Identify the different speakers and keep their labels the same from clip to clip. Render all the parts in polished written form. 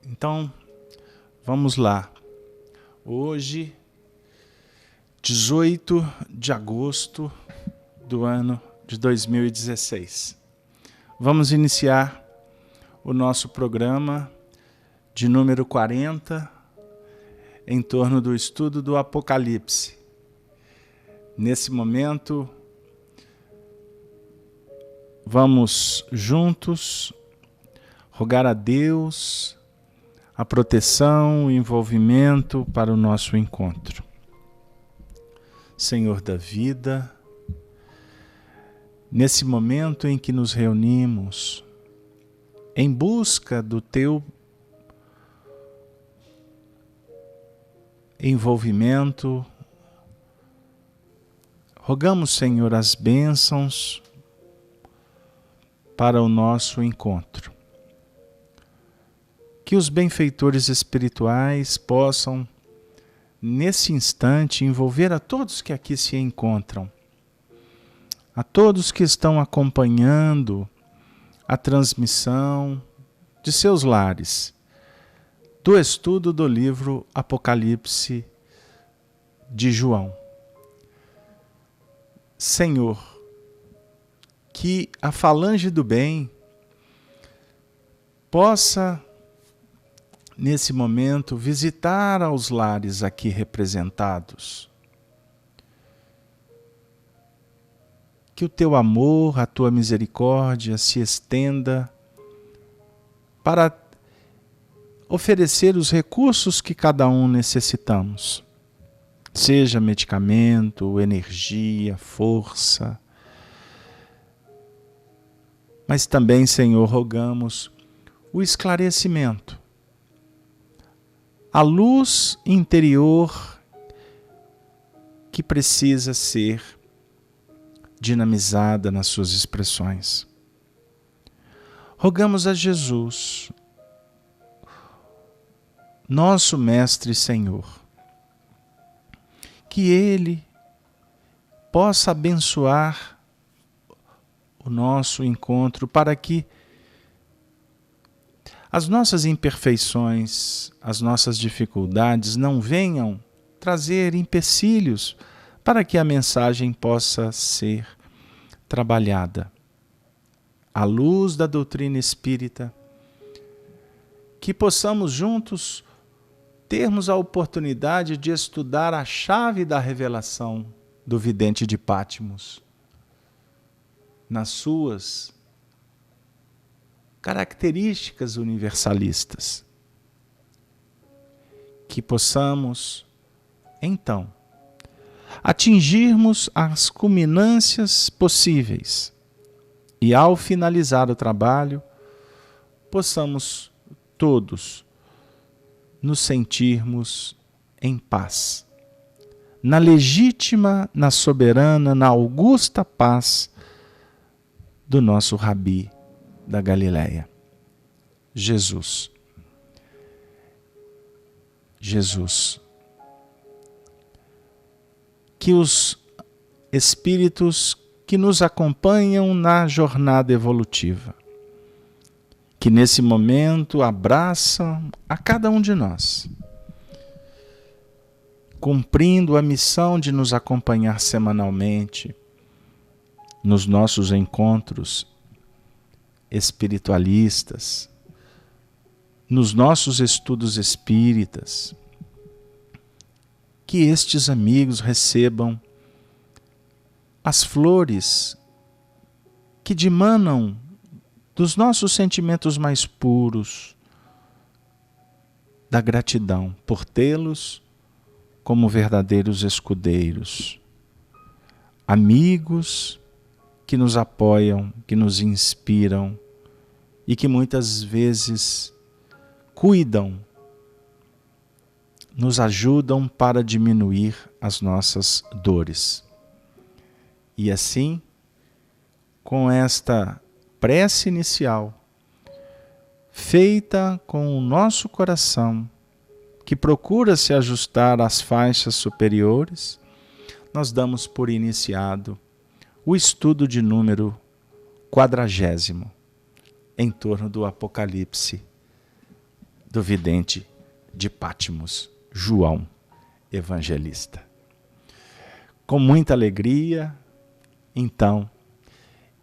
Speaker 1: Então, vamos lá. Hoje, 18 de agosto do ano de 2016. Vamos iniciar o nosso programa de número 40, em torno do estudo do Apocalipse. Nesse momento, vamos juntos rogar a Deus a proteção e envolvimento para o nosso encontro. Senhor da vida, nesse momento em que nos reunimos em busca do Teu envolvimento, rogamos, Senhor, as bênçãos para o nosso encontro. Que os benfeitores espirituais possam, nesse instante, envolver a todos que aqui se encontram, a todos que estão acompanhando a transmissão de seus lares, do estudo do livro Apocalipse de João. Senhor, que a falange do bem possa, nesse momento, visitar aos lares aqui representados. Que o Teu amor, a Tua misericórdia se estenda para oferecer os recursos que cada um necessitamos. Seja medicamento, energia, força. Mas também, Senhor, rogamos o esclarecimento, a luz interior que precisa ser dinamizada nas suas expressões. Rogamos a Jesus, nosso Mestre e Senhor, que Ele possa abençoar o nosso encontro para que as nossas imperfeições, as nossas dificuldades não venham trazer empecilhos para que a mensagem possa ser trabalhada. À luz da doutrina espírita, que possamos juntos termos a oportunidade de estudar a chave da revelação do vidente de Pátmos, nas suas características universalistas. Que possamos, então, atingirmos as culminâncias possíveis e, ao finalizar o trabalho, possamos todos nos sentirmos em paz, na legítima, na soberana, na augusta paz do nosso Rabi da Galileia, Jesus. Jesus. Que os espíritos que nos acompanham na jornada evolutiva, que nesse momento abraçam a cada um de nós, cumprindo a missão de nos acompanhar semanalmente nos nossos encontros espiritualistas, nos nossos estudos espíritas, que estes amigos recebam as flores que dimanam dos nossos sentimentos mais puros, da gratidão por tê-los como verdadeiros escudeiros, amigos que nos apoiam, que nos inspiram e que muitas vezes cuidam, nos ajudam para diminuir as nossas dores. E assim, com esta prece inicial, feita com o nosso coração, que procura se ajustar às faixas superiores, nós damos por iniciado o estudo de número 40 em torno do Apocalipse do vidente de Pátimos, João Evangelista. Com muita alegria, então,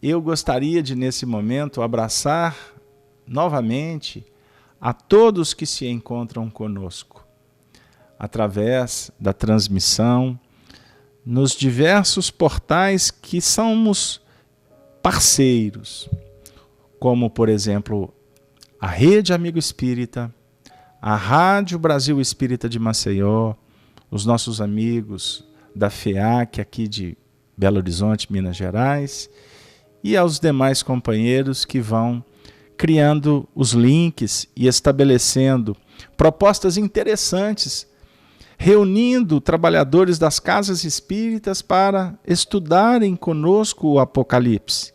Speaker 1: eu gostaria de, nesse momento, abraçar novamente a todos que se encontram conosco, através da transmissão, nos diversos portais que somos parceiros, como, por exemplo, a Rede Amigo Espírita, a Rádio Brasil Espírita de Maceió, os nossos amigos da FEAC aqui de Belo Horizonte, Minas Gerais, e aos demais companheiros que vão criando os links e estabelecendo propostas interessantes, reunindo trabalhadores das casas espíritas para estudarem conosco o Apocalipse,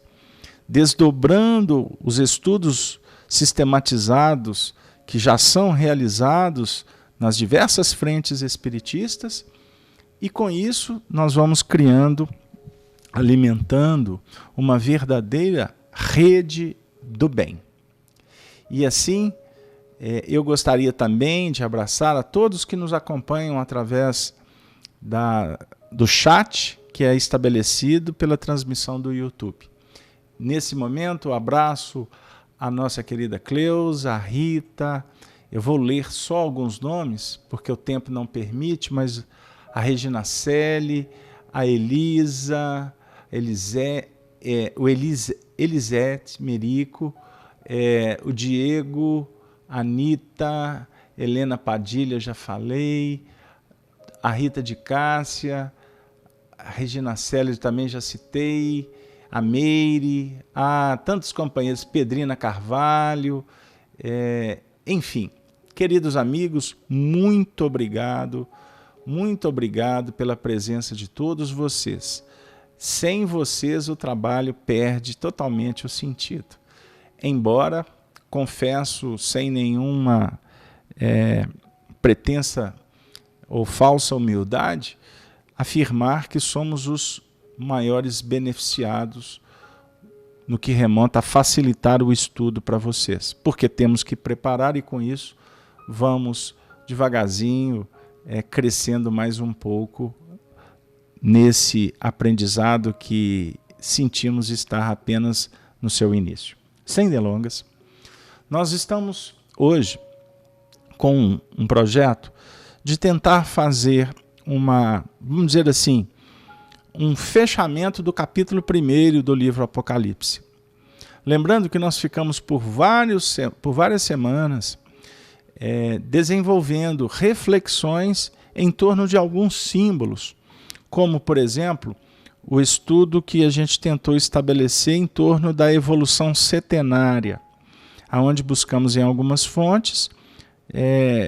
Speaker 1: desdobrando os estudos sistematizados que já são realizados nas diversas frentes espiritistas, e com isso nós vamos criando, alimentando uma verdadeira rede do bem. E assim, eu gostaria também de abraçar a todos que nos acompanham através do chat que é estabelecido pela transmissão do YouTube. Nesse momento, abraço a nossa querida Cleusa, a Rita. Eu vou ler só alguns nomes, porque o tempo não permite, mas a Regina Celi, a Elisa, Elisete Merico, o Diego, a Anitta, Helena Padilha, já falei, a Rita de Cássia, a Regina Celi também já citei, a Meire, tantos companheiros, Pedrina Carvalho, enfim, queridos amigos, muito obrigado pela presença de todos vocês. Sem vocês o trabalho perde totalmente o sentido. Embora, confesso, sem nenhuma pretensa ou falsa humildade, afirmar que somos os maiores beneficiados no que remonta a facilitar o estudo para vocês, porque temos que preparar e com isso vamos devagarzinho crescendo mais um pouco nesse aprendizado que sentimos estar apenas no seu início. Sem delongas, nós estamos hoje com um projeto de tentar fazer vamos dizer assim, um fechamento do capítulo 1 do livro Apocalipse. Lembrando que nós ficamos por várias semanas desenvolvendo reflexões em torno de alguns símbolos, como, por exemplo, o estudo que a gente tentou estabelecer em torno da evolução setenária, onde buscamos em algumas fontes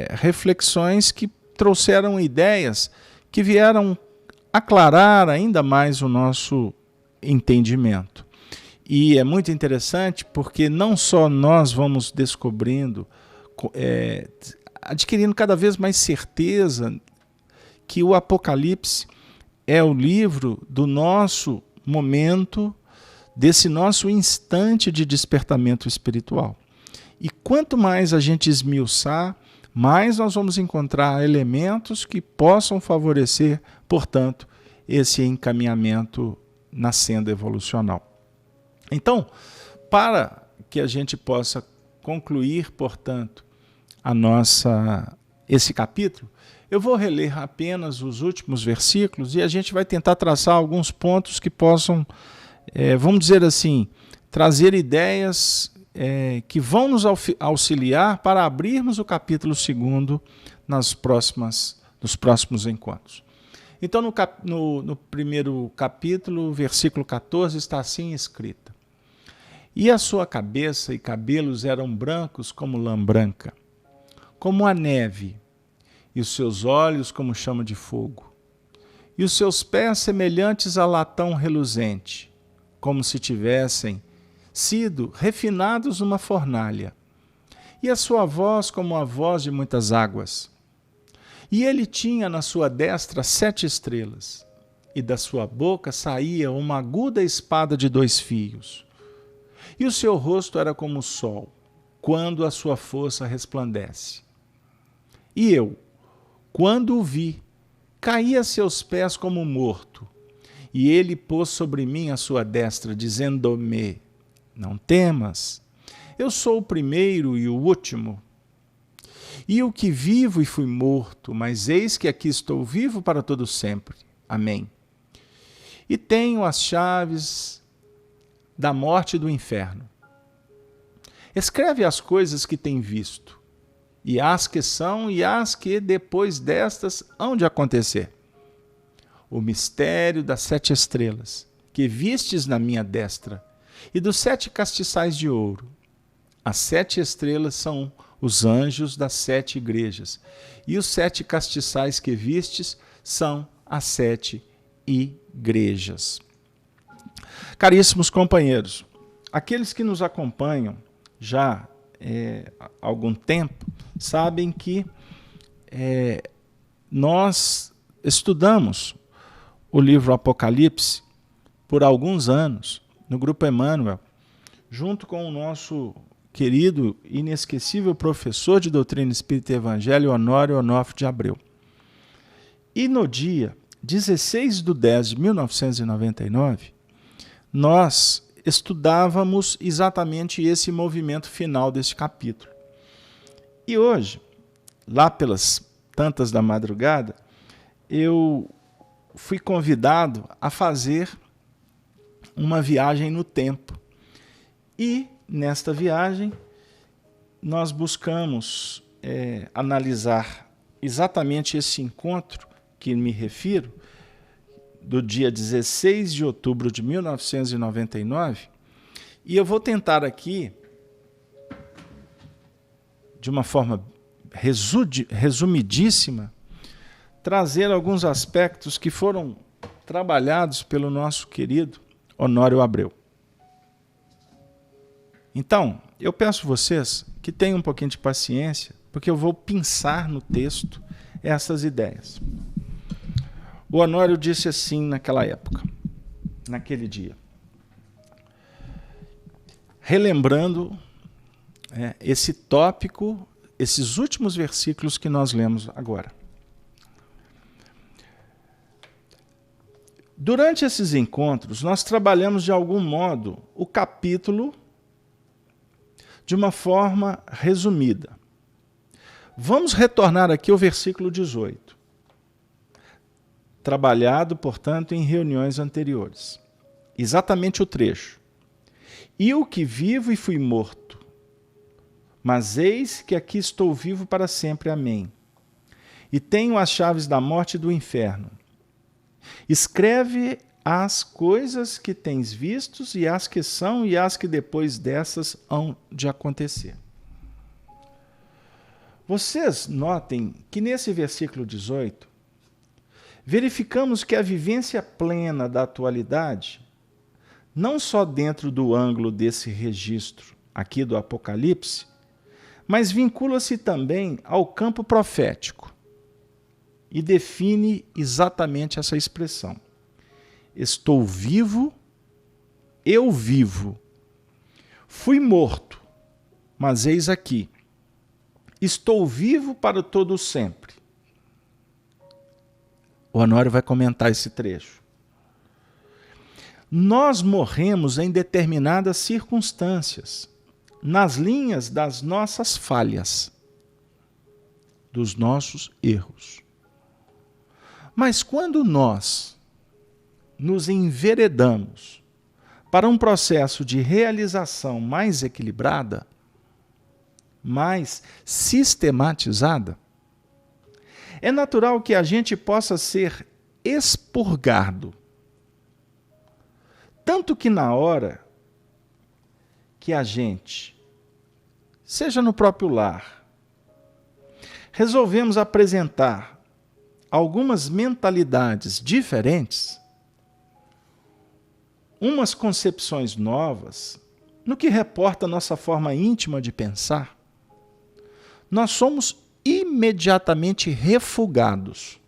Speaker 1: reflexões que trouxeram ideias que vieram aclarar ainda mais o nosso entendimento. E é muito interessante porque não só nós vamos descobrindo, adquirindo cada vez mais certeza que o Apocalipse é o livro do nosso momento, desse nosso instante de despertamento espiritual. E quanto mais a gente esmiuçar, mais nós vamos encontrar elementos que possam favorecer, portanto, esse encaminhamento na senda evolucional. Então, para que a gente possa concluir, portanto, esse capítulo, eu vou reler apenas os últimos versículos e a gente vai tentar traçar alguns pontos que possam, vamos dizer assim, trazer ideias que vão nos auxiliar para abrirmos o capítulo 2 nos próximos encontros. Então, no primeiro capítulo, versículo 14, está assim escrito: E a sua cabeça e cabelos eram brancos como lã branca, como a neve, e os seus olhos como chama de fogo, e os seus pés semelhantes a latão reluzente, como se tivessem sido refinados numa fornalha, e a sua voz como a voz de muitas águas. E ele tinha na sua destra 7 estrelas, e da sua boca saía uma aguda espada de 2 fios. E o seu rosto era como o sol, quando a sua força resplandece. E eu, quando o vi, caí a seus pés como morto, e ele pôs sobre mim a sua destra, dizendo-me: não temas, eu sou o primeiro e o último, e o que vivo e fui morto, mas eis que aqui estou vivo para todo sempre. Amém. E tenho as chaves da morte e do inferno. Escreve as coisas que tem visto, e as que são, e as que depois destas hão de acontecer. O mistério das 7 estrelas, que vistes na minha destra, e dos 7 castiçais de ouro. As 7 estrelas são os anjos das 7 igrejas, e os 7 castiçais que vistes são as 7 igrejas. Caríssimos companheiros, aqueles que nos acompanham já há algum tempo sabem que nós estudamos o livro Apocalipse por alguns anos no Grupo Emmanuel, junto com o nosso querido e inesquecível professor de doutrina espírita e evangelho, Honório Onofre de Abreu. E no dia 16 de 10 de 1999, nós estudávamos exatamente esse movimento final desse capítulo. E hoje, lá pelas tantas da madrugada, eu fui convidado a fazer uma viagem no tempo. E, nesta viagem, nós buscamos analisar exatamente esse encontro que me refiro, do dia 16 de outubro de 1999, e eu vou tentar aqui, de uma forma resumidíssima, trazer alguns aspectos que foram trabalhados pelo nosso querido Honório Abreu. Então, eu peço a vocês que tenham um pouquinho de paciência, porque eu vou pensar no texto essas ideias. O Honório disse assim naquela época, naquele dia, relembrando esse tópico, esses últimos versículos que nós lemos agora. Durante esses encontros, nós trabalhamos de algum modo o capítulo de uma forma resumida. Vamos retornar aqui ao versículo 18. Trabalhado, portanto, em reuniões anteriores. Exatamente o trecho. E o que vivo e fui morto, mas eis que aqui estou vivo para sempre. Amém. E tenho as chaves da morte e do inferno. Escreve as coisas que tens vistos, e as que são, e as que depois dessas hão de acontecer. Vocês notem que nesse versículo 18, verificamos que a vivência plena da atualidade, não só dentro do ângulo desse registro aqui do Apocalipse, mas vincula-se também ao campo profético e define exatamente essa expressão. Estou vivo, eu vivo. Fui morto, mas eis aqui. Estou vivo para todo sempre. O Honório vai comentar esse trecho. Nós morremos em determinadas circunstâncias, nas linhas das nossas falhas, dos nossos erros. Mas quando nós nos enveredamos para um processo de realização mais equilibrada, mais sistematizada, é natural que a gente possa ser expurgado. Tanto que na hora que a gente, seja no próprio lar, resolvemos apresentar algumas mentalidades diferentes, umas concepções novas, no que reporta a nossa forma íntima de pensar, nós somos imediatamente refugados.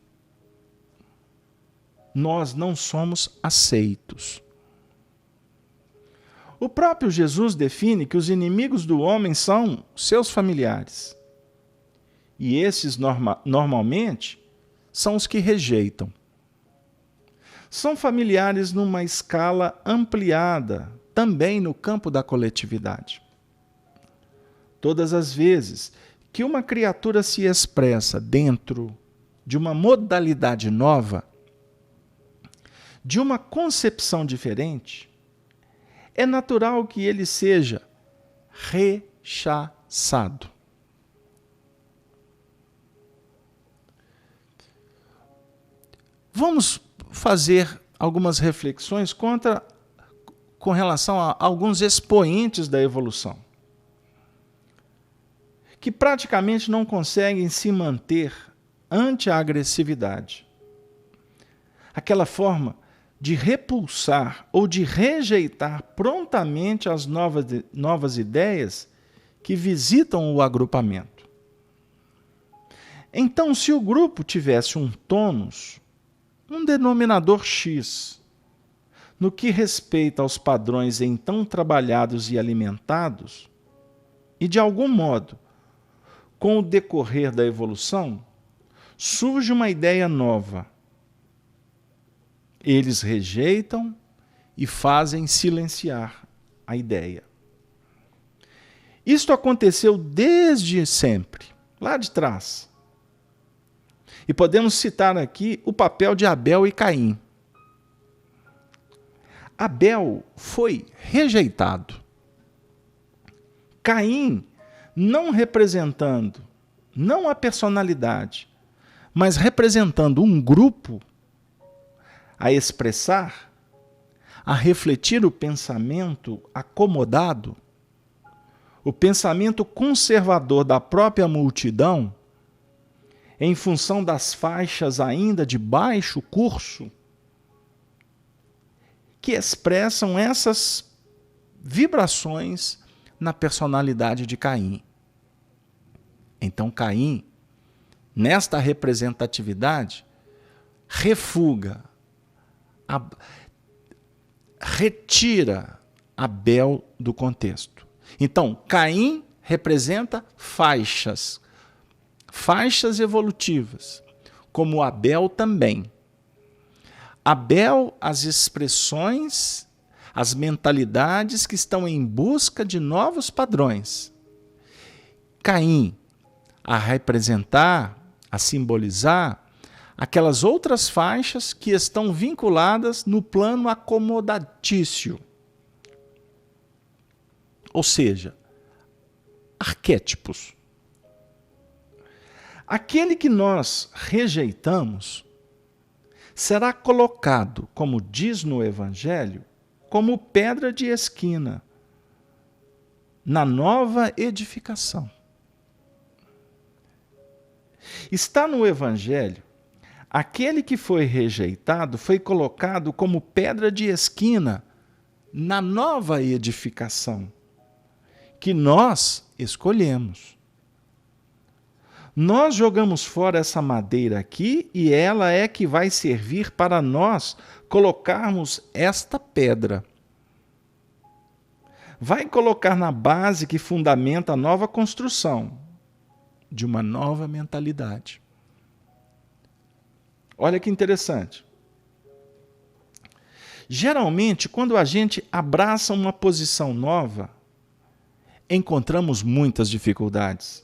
Speaker 1: Nós não somos aceitos. O próprio Jesus define que os inimigos do homem são seus familiares. E esses, normalmente, são os que rejeitam. São familiares numa escala ampliada, também no campo da coletividade. Todas as vezes que uma criatura se expressa dentro de uma modalidade nova, de uma concepção diferente, é natural que ele seja rechaçado. Vamos fazer algumas reflexões com relação a alguns expoentes da evolução, que praticamente não conseguem se manter ante a agressividade. Aquela forma de repulsar ou de rejeitar prontamente as novas ideias que visitam o agrupamento. Então, se o grupo tivesse um tônus, um denominador X, no que respeita aos padrões então trabalhados e alimentados, e de algum modo, com o decorrer da evolução, surge uma ideia nova. Eles rejeitam e fazem silenciar a ideia. Isto aconteceu desde sempre, lá de trás. E podemos citar aqui o papel de Abel e Caim. Abel foi rejeitado. Caim, não representando, não a personalidade, mas representando um grupo a expressar, a refletir o pensamento acomodado, o pensamento conservador da própria multidão, em função das faixas ainda de baixo curso, que expressam essas vibrações na personalidade de Caim. Então Caim, nesta representatividade, refuga, retira Abel do contexto. Então, Caim representa faixas evolutivas, como Abel também. Abel, as expressões, as mentalidades que estão em busca de novos padrões. Caim, a representar, a simbolizar aquelas outras faixas que estão vinculadas no plano acomodatício. Ou seja, arquétipos. Aquele que nós rejeitamos será colocado, como diz no Evangelho, como pedra de esquina na nova edificação. Está no Evangelho, aquele que foi rejeitado foi colocado como pedra de esquina na nova edificação que nós escolhemos. Nós jogamos fora essa madeira aqui e ela é que vai servir para nós colocarmos esta pedra. Vai colocar na base que fundamenta a nova construção de uma nova mentalidade. Olha que interessante. Geralmente, quando a gente abraça uma posição nova, encontramos muitas dificuldades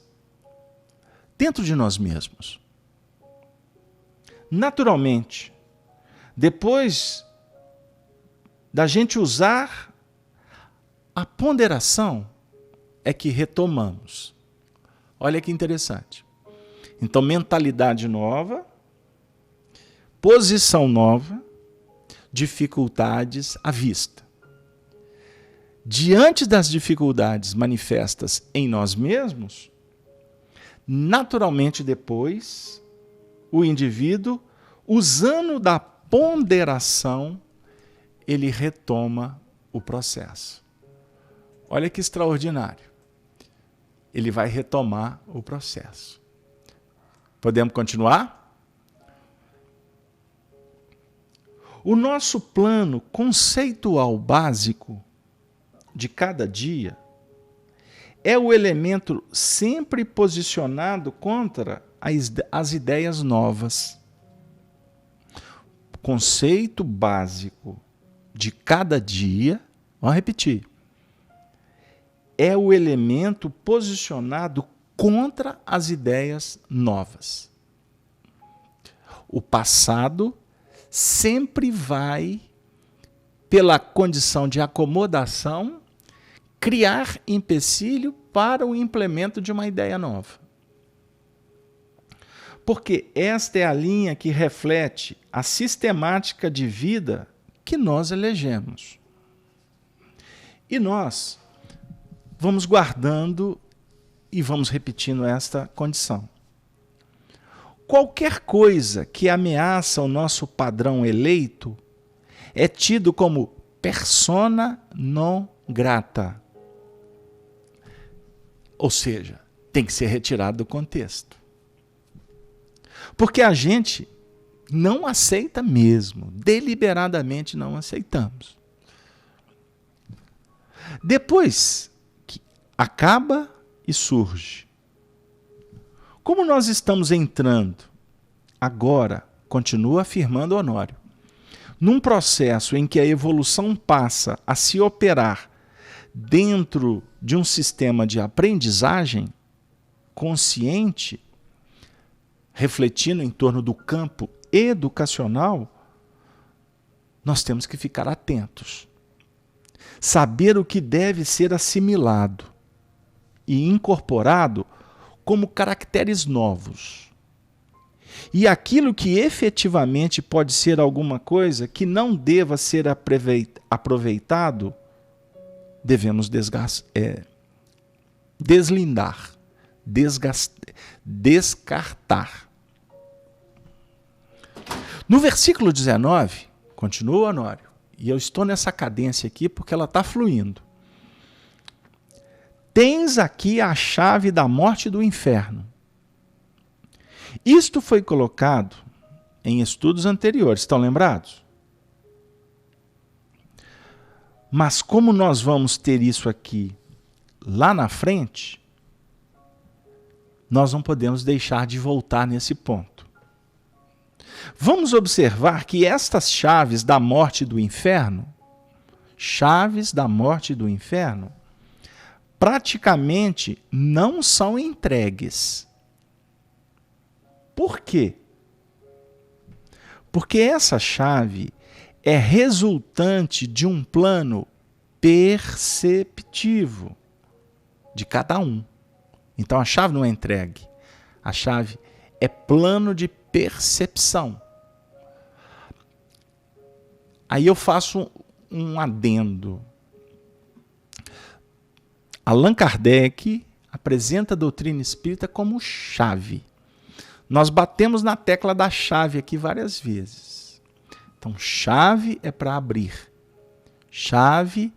Speaker 1: dentro de nós mesmos. Naturalmente, depois da gente usar a ponderação, é que retomamos. Olha que interessante. Então, mentalidade nova, posição nova, dificuldades à vista. Diante das dificuldades manifestas em nós mesmos, naturalmente depois, o indivíduo, usando da ponderação, ele retoma o processo. Olha que extraordinário. Ele vai retomar o processo. Podemos continuar? O nosso plano conceitual básico, de cada dia é o elemento sempre posicionado contra as ideias novas. O conceito básico de cada dia, vamos repetir, é o elemento posicionado contra as ideias novas. O passado sempre vai, pela condição de acomodação, criar empecilho para o implemento de uma ideia nova. Porque esta é a linha que reflete a sistemática de vida que nós elegemos. E nós vamos guardando e vamos repetindo esta condição. Qualquer coisa que ameaça o nosso padrão eleito é tido como persona non grata. Ou seja, tem que ser retirado do contexto. Porque a gente não aceita mesmo, deliberadamente não aceitamos. Depois que acaba e surge. Como nós estamos entrando agora, continua afirmando Honório, num processo em que a evolução passa a se operar dentro de um sistema de aprendizagem consciente, refletindo em torno do campo educacional, nós temos que ficar atentos. Saber o que deve ser assimilado e incorporado como caracteres novos. E aquilo que efetivamente pode ser alguma coisa que não deva ser aproveitado, devemos deslindar, descartar. No versículo 19, continua Honório, e eu estou nessa cadência aqui porque ela está fluindo. Tens aqui a chave da morte e do inferno. Isto foi colocado em estudos anteriores, estão lembrados? Mas como nós vamos ter isso aqui lá na frente, nós não podemos deixar de voltar nesse ponto. Vamos observar que estas chaves da morte e do inferno, praticamente não são entregues. Por quê? Porque essa chave é resultante de um plano perceptivo de cada um. Então a chave não é entregue. A chave é plano de percepção. Aí eu faço um adendo. Allan Kardec apresenta a doutrina espírita como chave. Nós batemos na tecla da chave aqui várias vezes. Então, chave é para abrir. Chave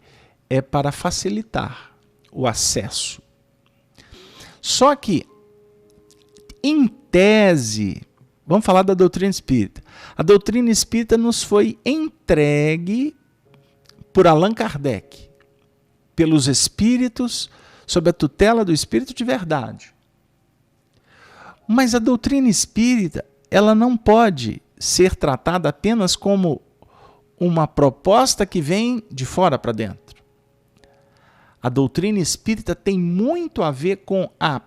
Speaker 1: é para facilitar o acesso. Só que, em tese, vamos falar da doutrina espírita. A doutrina espírita nos foi entregue por Allan Kardec, pelos espíritos, sob a tutela do espírito de verdade. Mas a doutrina espírita, ela não pode ser tratada apenas como uma proposta que vem de fora para dentro. A doutrina espírita tem muito a ver com a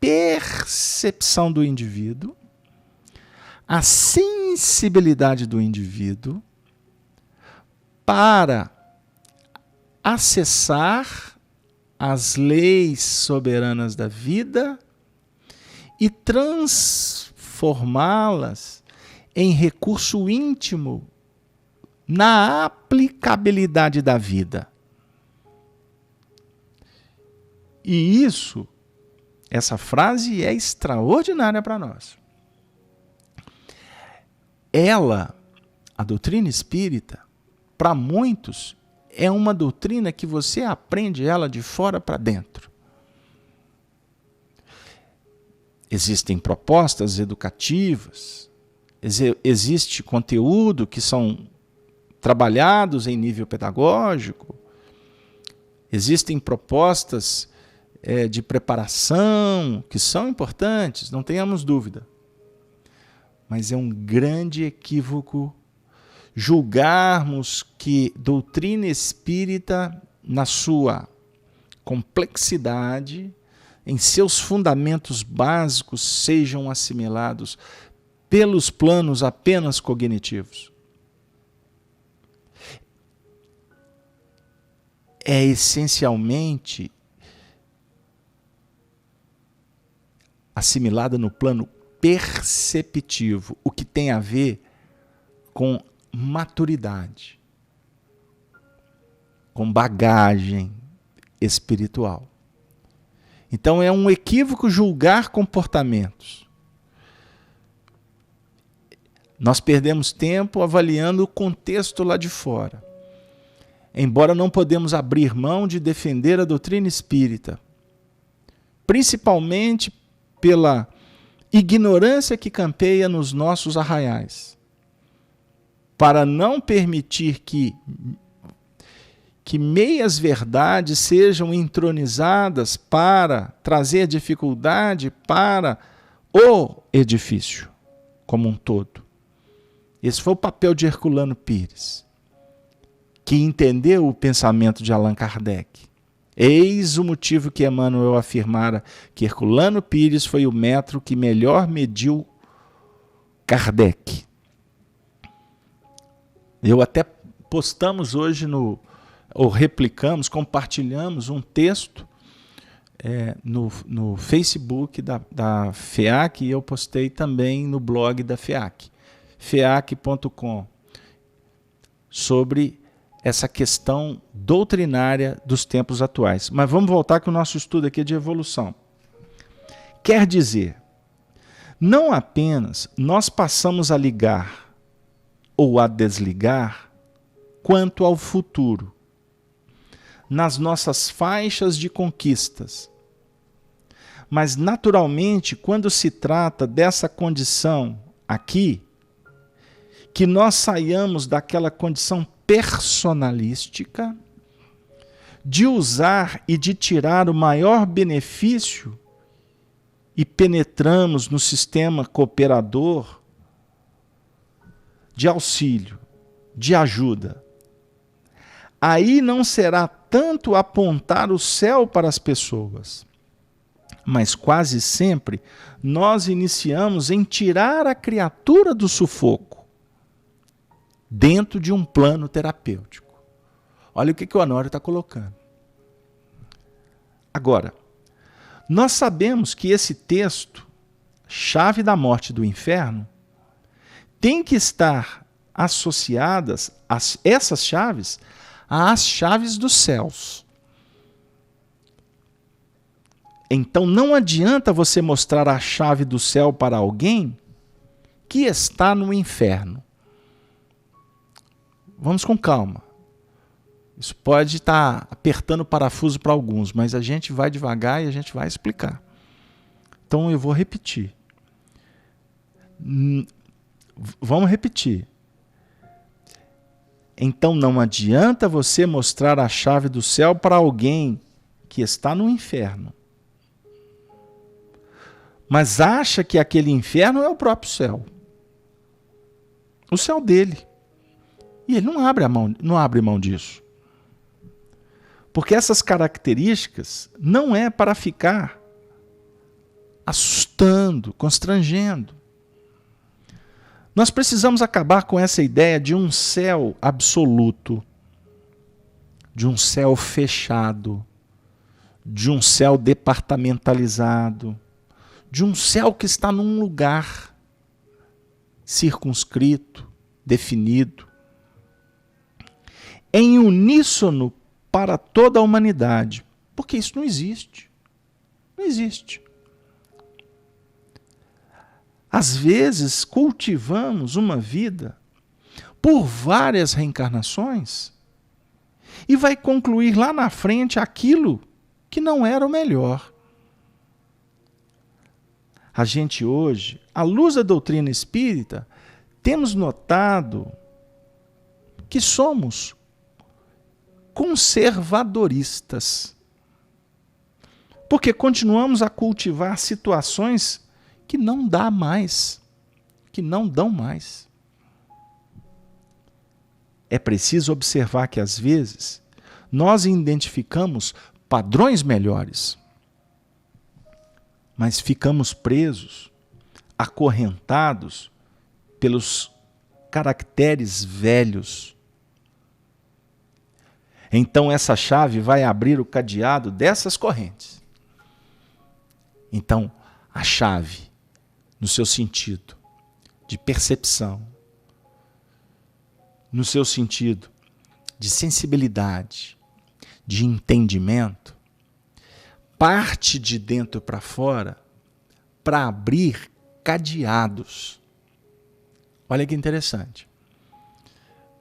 Speaker 1: percepção do indivíduo, a sensibilidade do indivíduo para acessar as leis soberanas da vida e transformá-las em recurso íntimo na aplicabilidade da vida. E essa frase é extraordinária para nós. A doutrina espírita, para muitos, é uma doutrina que você aprende ela de fora para dentro. Existem propostas educativas, existe conteúdo que são trabalhados em nível pedagógico, Existem propostas de preparação que são importantes, não tenhamos dúvida. Mas é um grande equívoco julgarmos que doutrina espírita, na sua complexidade, em seus fundamentos básicos, sejam assimilados pelos planos apenas cognitivos. É essencialmente assimilada no plano perceptivo, o que tem a ver com maturidade, com bagagem espiritual. Então é um equívoco julgar comportamentos. Nós perdemos tempo avaliando o contexto lá de fora. Embora não podemos abrir mão de defender a doutrina espírita, principalmente pela ignorância que campeia nos nossos arraiais, para não permitir que meias verdades sejam entronizadas para trazer dificuldade para o edifício como um todo. Esse foi o papel de Herculano Pires, que entendeu o pensamento de Allan Kardec. Eis o motivo que Emmanuel afirmara que Herculano Pires foi o metro que melhor mediu Kardec. Eu até postamos hoje ou replicamos, compartilhamos um texto no Facebook da FEAC, e eu postei também no blog da FEAC, feac.com, sobre essa questão doutrinária dos tempos atuais. Mas vamos voltar que o nosso estudo aqui é de evolução. Quer dizer, não apenas nós passamos a ligar ou a desligar quanto ao futuro, nas nossas faixas de conquistas, mas naturalmente quando se trata dessa condição aqui, que nós saiamos daquela condição personalística, de usar e de tirar o maior benefício e penetramos no sistema cooperador de auxílio, de ajuda. Aí não será tanto apontar o céu para as pessoas, mas quase sempre nós iniciamos em tirar a criatura do sufoco, dentro de um plano terapêutico. Olha o que o Honório está colocando. Agora, nós sabemos que esse texto, Chave da Morte e do Inferno, tem que estar associadas, essas chaves, às chaves dos céus. Então não adianta você mostrar a chave do céu para alguém que está no inferno. Vamos com calma. Isso pode estar apertando o parafuso para alguns, mas a gente vai devagar e a gente vai explicar. Então eu vou repetir. Vamos repetir. Então não adianta você mostrar a chave do céu para alguém que está no inferno, mas acha que aquele inferno é o próprio céu. O céu dele. E ele não abre mão disso. Porque essas características não é para ficar assustando, constrangendo. Nós precisamos acabar com essa ideia de um céu absoluto, de um céu fechado, de um céu departamentalizado, de um céu que está num lugar circunscrito, definido, em uníssono para toda a humanidade. Porque isso não existe. Não existe. Às vezes, cultivamos uma vida por várias reencarnações e vai concluir lá na frente aquilo que não era o melhor. A gente hoje, à luz da doutrina espírita, temos notado que somos conservadoristas. Porque continuamos a cultivar situações que não dá mais, que não dão mais. É preciso observar que, às vezes, nós identificamos padrões melhores, mas ficamos presos, acorrentados pelos caracteres velhos. Então essa chave vai abrir o cadeado dessas correntes. Então, a chave, no seu sentido de percepção, no seu sentido de sensibilidade, de entendimento, parte de dentro para fora para abrir cadeados. Olha que interessante.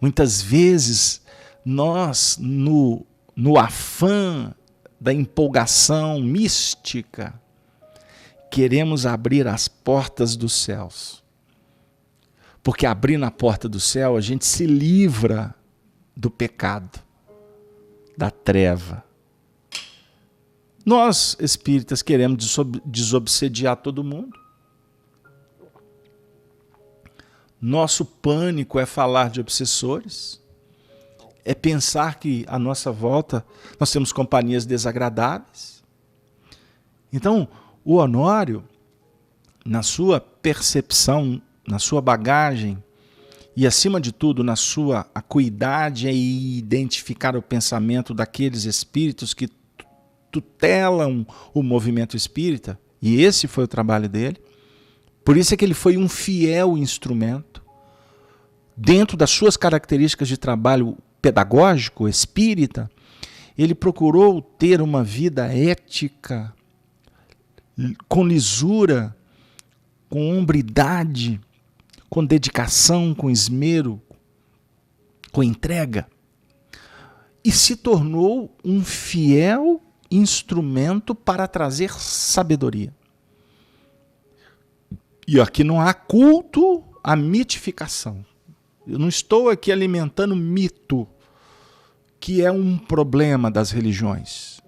Speaker 1: Muitas vezes nós, no afã da empolgação mística, queremos abrir as portas dos céus. Porque abrindo a porta do céu, a gente se livra do pecado, da treva. Nós, espíritas, queremos desobsediar todo mundo. Nosso pânico é falar de obsessores, é pensar que à nossa volta nós temos companhias desagradáveis. Então, o Honório, na sua percepção, na sua bagagem e, acima de tudo, na sua acuidade em identificar o pensamento daqueles espíritos que tutelam o movimento espírita, e esse foi o trabalho dele. Por isso é que ele foi um fiel instrumento, dentro das suas características de trabalho pedagógico, espírita. Ele procurou ter uma vida ética, com lisura, com hombridade, com dedicação, com esmero, com entrega, e se tornou um fiel instrumento para trazer sabedoria. E aqui não há culto à mitificação. Eu não estou aqui alimentando mito, que é um problema das religiões,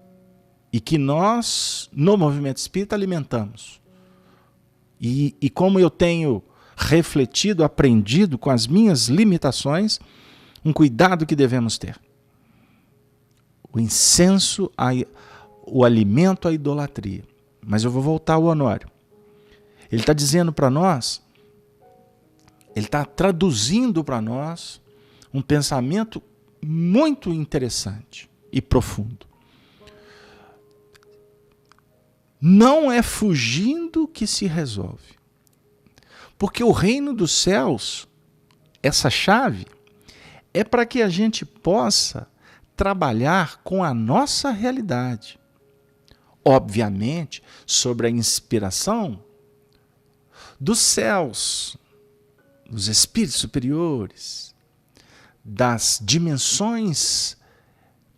Speaker 1: e que nós, no movimento espírita, alimentamos. E como eu tenho refletido, aprendido com as minhas limitações, um cuidado que devemos ter. O incenso, o alimento à idolatria. Mas eu vou voltar ao Honório. Ele está dizendo para nós, ele está traduzindo para nós um pensamento muito interessante e profundo. Não é fugindo que se resolve. Porque o reino dos céus, essa chave, é para que a gente possa trabalhar com a nossa realidade. Obviamente, sobre a inspiração dos céus, dos espíritos superiores, das dimensões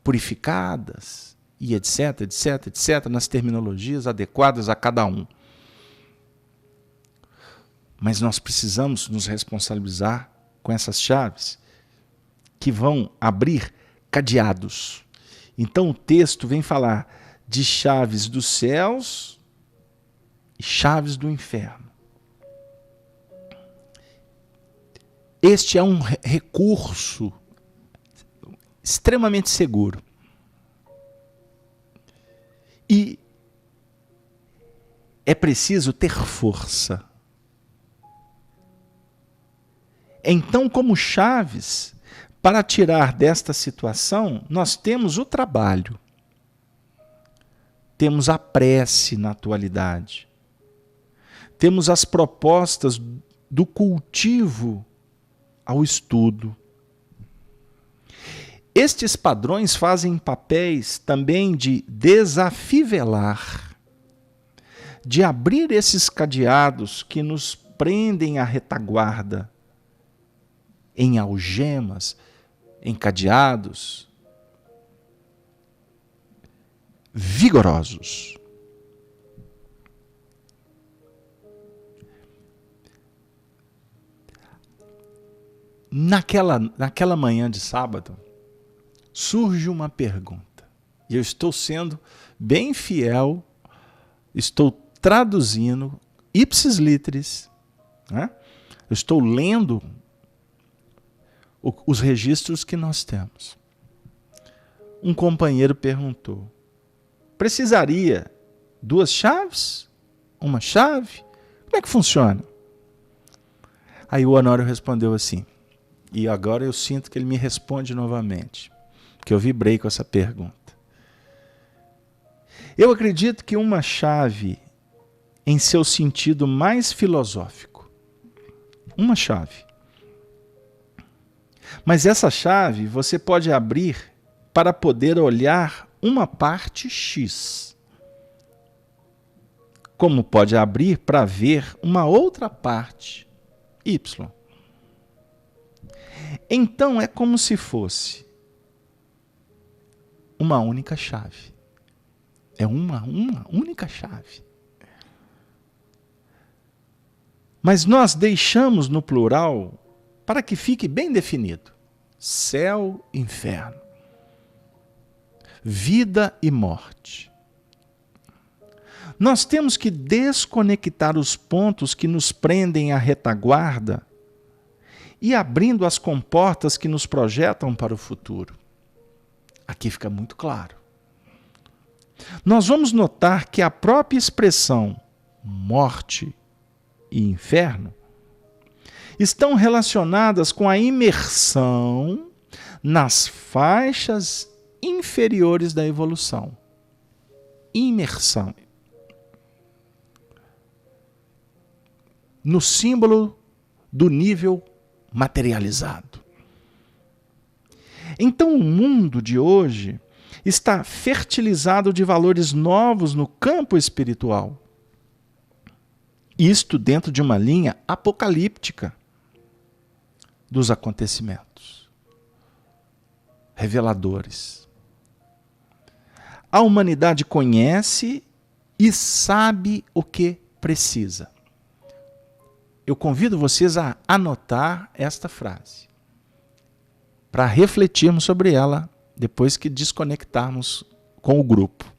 Speaker 1: purificadas, e etc, etc, etc, nas terminologias adequadas a cada um. Mas nós precisamos nos responsabilizar com essas chaves que vão abrir cadeados. Então o texto vem falar de chaves dos céus e chaves do inferno. Este é um recurso extremamente seguro. E é preciso ter força. Então, como chaves, para tirar desta situação, nós temos o trabalho. Temos a prece na atualidade. Temos as propostas do cultivo ao estudo. Estes padrões fazem papéis também de desafivelar, de abrir esses cadeados que nos prendem à retaguarda, em algemas, em cadeados vigorosos. Naquela manhã de sábado, surge uma pergunta. E eu estou sendo bem fiel, estou traduzindo ipsis literis, né? Eu estou lendo os registros que nós temos. Um companheiro perguntou: precisaria 2 chaves? Uma chave? Como é que funciona? Aí o Honório respondeu assim, e agora eu sinto que ele me responde novamente, porque eu vibrei com essa pergunta. Eu acredito que uma chave, em seu sentido mais filosófico, uma chave. Mas essa chave você pode abrir para poder olhar uma parte X, como pode abrir para ver uma outra parte Y. Então é como se fosse uma única chave. É uma única chave. Mas nós deixamos no plural para que fique bem definido: céu, inferno, vida e morte. Nós temos que desconectar os pontos que nos prendem à retaguarda e abrindo as comportas que nos projetam para o futuro. Aqui fica muito claro. Nós vamos notar que a própria expressão morte e inferno estão relacionadas com a imersão nas faixas inferiores da evolução. Imersão. No símbolo do nível materializado. Então o mundo de hoje está fertilizado de valores novos no campo espiritual. Isto dentro de uma linha apocalíptica dos acontecimentos reveladores. A humanidade conhece e sabe o que precisa. Eu convido vocês a anotar esta frase, para refletirmos sobre ela depois que desconectarmos com o grupo.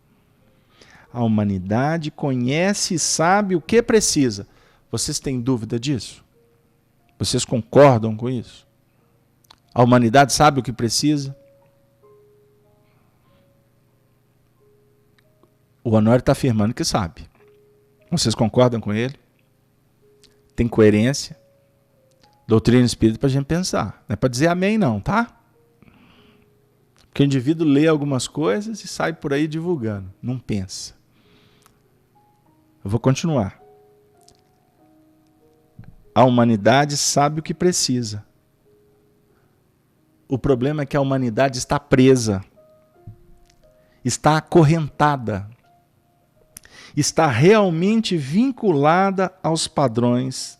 Speaker 1: A humanidade conhece e sabe o que precisa. Vocês têm dúvida disso? Vocês concordam com isso? A humanidade sabe o que precisa? O Honório está afirmando que sabe. Vocês concordam com ele? Tem coerência? Doutrina espírita para a gente pensar. Não é para dizer amém não, tá? Porque o indivíduo lê algumas coisas e sai por aí divulgando. Não pensa. Eu vou continuar. A humanidade sabe o que precisa. O problema é que a humanidade está presa. Está acorrentada. Está realmente vinculada aos padrões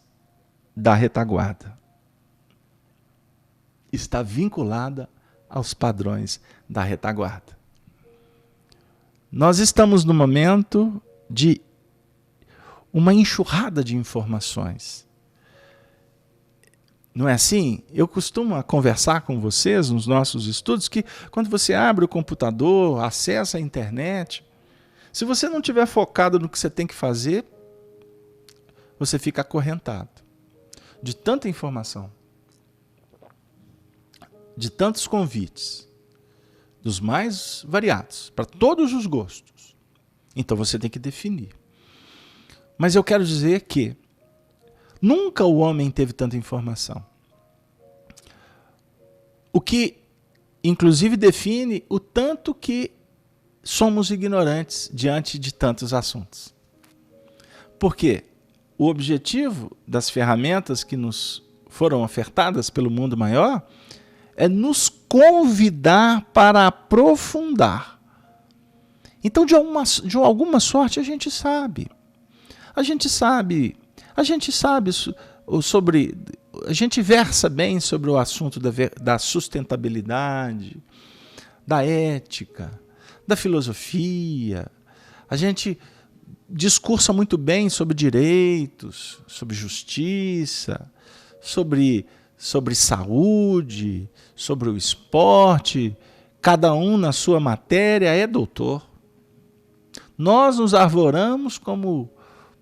Speaker 1: da retaguarda. Está vinculada aos padrões da retaguarda. Nós estamos no momento de uma enxurrada de informações. Não é assim? Eu costumo conversar com vocês nos nossos estudos que quando você abre o computador, acessa a internet, se você não estiver focado no que você tem que fazer, você fica acorrentado de tanta informação, de tantos convites, dos mais variados, para todos os gostos. Então você tem que definir. Mas eu quero dizer que nunca o homem teve tanta informação. O que, inclusive, define o tanto que somos ignorantes diante de tantos assuntos. Por quê? O objetivo das ferramentas que nos foram ofertadas pelo mundo maior é nos convidar para aprofundar. Então, de alguma sorte, a gente sabe. A gente sabe sobre... A gente versa bem sobre o assunto da sustentabilidade, da ética, da filosofia. A gente discursa muito bem sobre direitos, sobre justiça, sobre saúde, sobre o esporte. cada um na sua matéria é doutor. Nós nos arvoramos como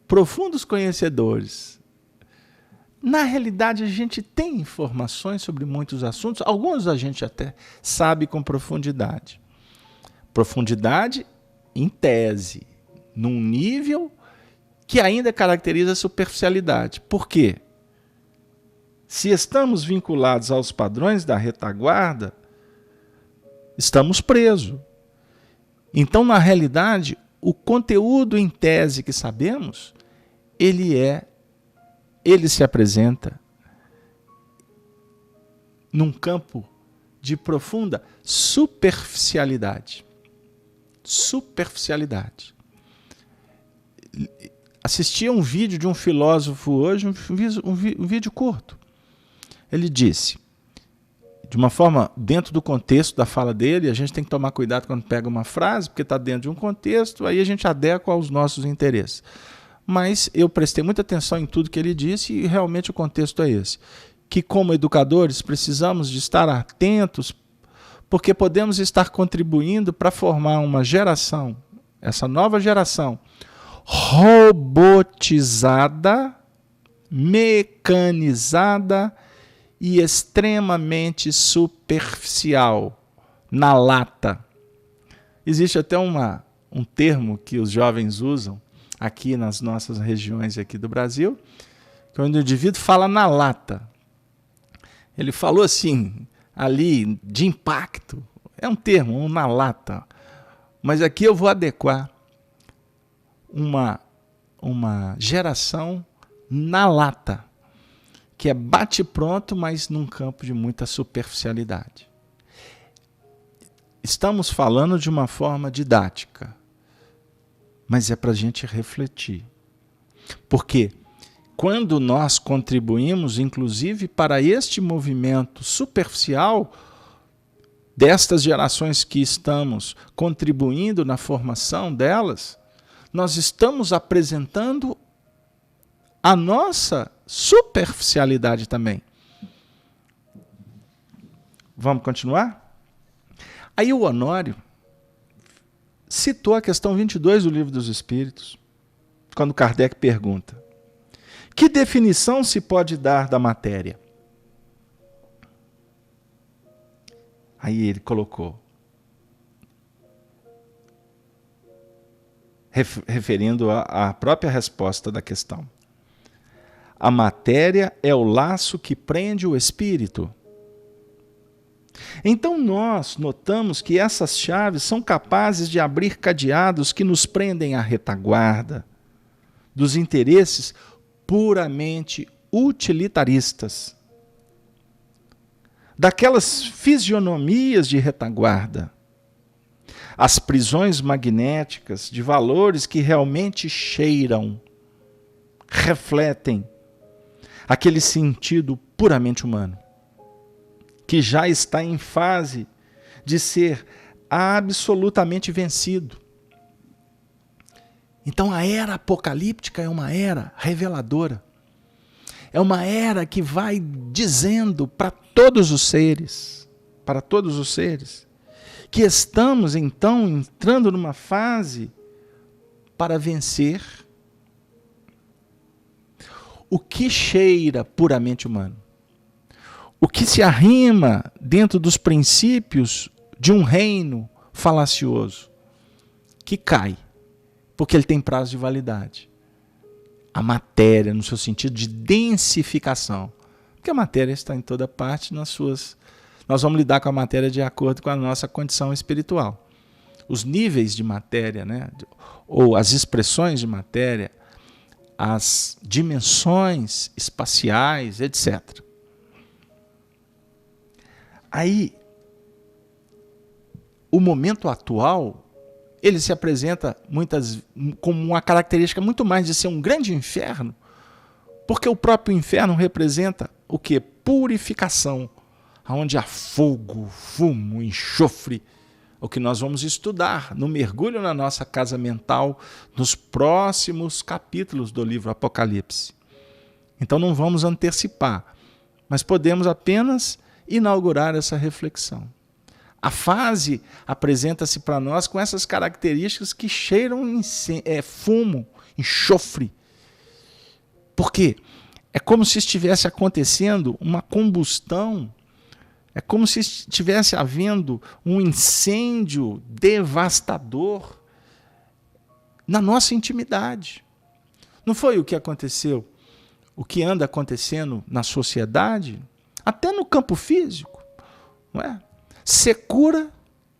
Speaker 1: profundos conhecedores. Na realidade, a gente tem informações sobre muitos assuntos, alguns a gente até sabe com profundidade. Profundidade em tese, num nível que ainda caracteriza a superficialidade. Por quê? Se estamos vinculados aos padrões da retaguarda, estamos presos. Então, na realidade, o conteúdo em tese que sabemos, ele se apresenta num campo de profunda superficialidade. Superficialidade. Assisti a um vídeo de um filósofo hoje, um vídeo curto. Ele disse, de uma forma, dentro do contexto da fala dele, a gente tem que tomar cuidado quando pega uma frase, porque está dentro de um contexto, aí a gente adequa aos nossos interesses. Mas eu prestei muita atenção em tudo que ele disse e realmente o contexto é esse. Que como educadores precisamos de estar atentos, porque podemos estar contribuindo para formar uma geração, essa nova geração, robotizada, mecanizada e extremamente superficial, na lata. Existe até um termo que os jovens usam aqui nas nossas regiões aqui do Brasil, quando o indivíduo fala na lata. Ele falou assim, ali, de impacto, é um termo, um na lata, mas aqui eu vou adequar uma geração na lata, que é bate-pronto, mas num campo de muita superficialidade. Estamos falando de uma forma didática, mas é para a gente refletir. Porque quando nós contribuímos, inclusive, para este movimento superficial destas gerações que estamos contribuindo na formação delas, nós estamos apresentando a nossa superficialidade também. Vamos continuar? Aí o Honório citou a questão 22 do Livro dos Espíritos, quando Kardec pergunta: que definição se pode dar da matéria? Aí ele colocou, referindo à própria resposta da questão: a matéria é o laço que prende o espírito. Então nós notamos que essas chaves são capazes de abrir cadeados que nos prendem à retaguarda dos interesses puramente utilitaristas, daquelas fisionomias de retaguarda, as prisões magnéticas de valores que realmente cheiram, refletem aquele sentido puramente humano, que já está em fase de ser absolutamente vencido. Então a era apocalíptica é uma era reveladora. É uma era que vai dizendo para todos os seres, que estamos então entrando numa fase para vencer o que cheira puramente humano. O que se arrima dentro dos princípios de um reino falacioso, que cai, porque ele tem prazo de validade. A matéria, no seu sentido de densificação. Porque a matéria está em toda parte nas suas... Nós vamos lidar com a matéria de acordo com a nossa condição espiritual. Os níveis de matéria, né? Ou as expressões de matéria, as dimensões espaciais, etc. Aí, o momento atual, ele se apresenta como uma característica muito mais de ser um grande inferno, porque o próprio inferno representa o quê? Purificação, onde há fogo, fumo, enxofre, o que nós vamos estudar no mergulho na nossa casa mental nos próximos capítulos do livro Apocalipse. Então não vamos antecipar, mas podemos apenas inaugurar essa reflexão. A fase apresenta-se para nós com essas características que cheiram fumo, enxofre. Por quê? É como se estivesse acontecendo uma combustão, é como se estivesse havendo um incêndio devastador na nossa intimidade. Não foi o que aconteceu, o que anda acontecendo na sociedade, até no campo físico, não é? Secura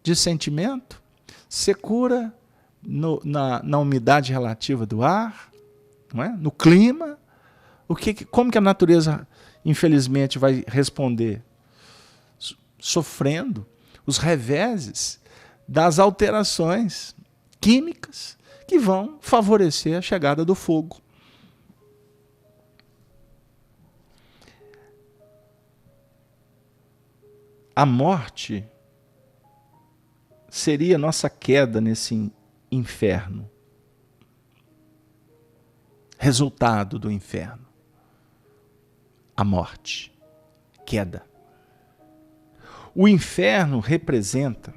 Speaker 1: de sentimento, secura na umidade relativa do ar, não é? No clima. Como que a natureza, infelizmente, vai responder? Sofrendo os reveses das alterações químicas que vão favorecer a chegada do fogo. A morte seria nossa queda nesse inferno. Resultado do inferno. A morte. Queda. O inferno representa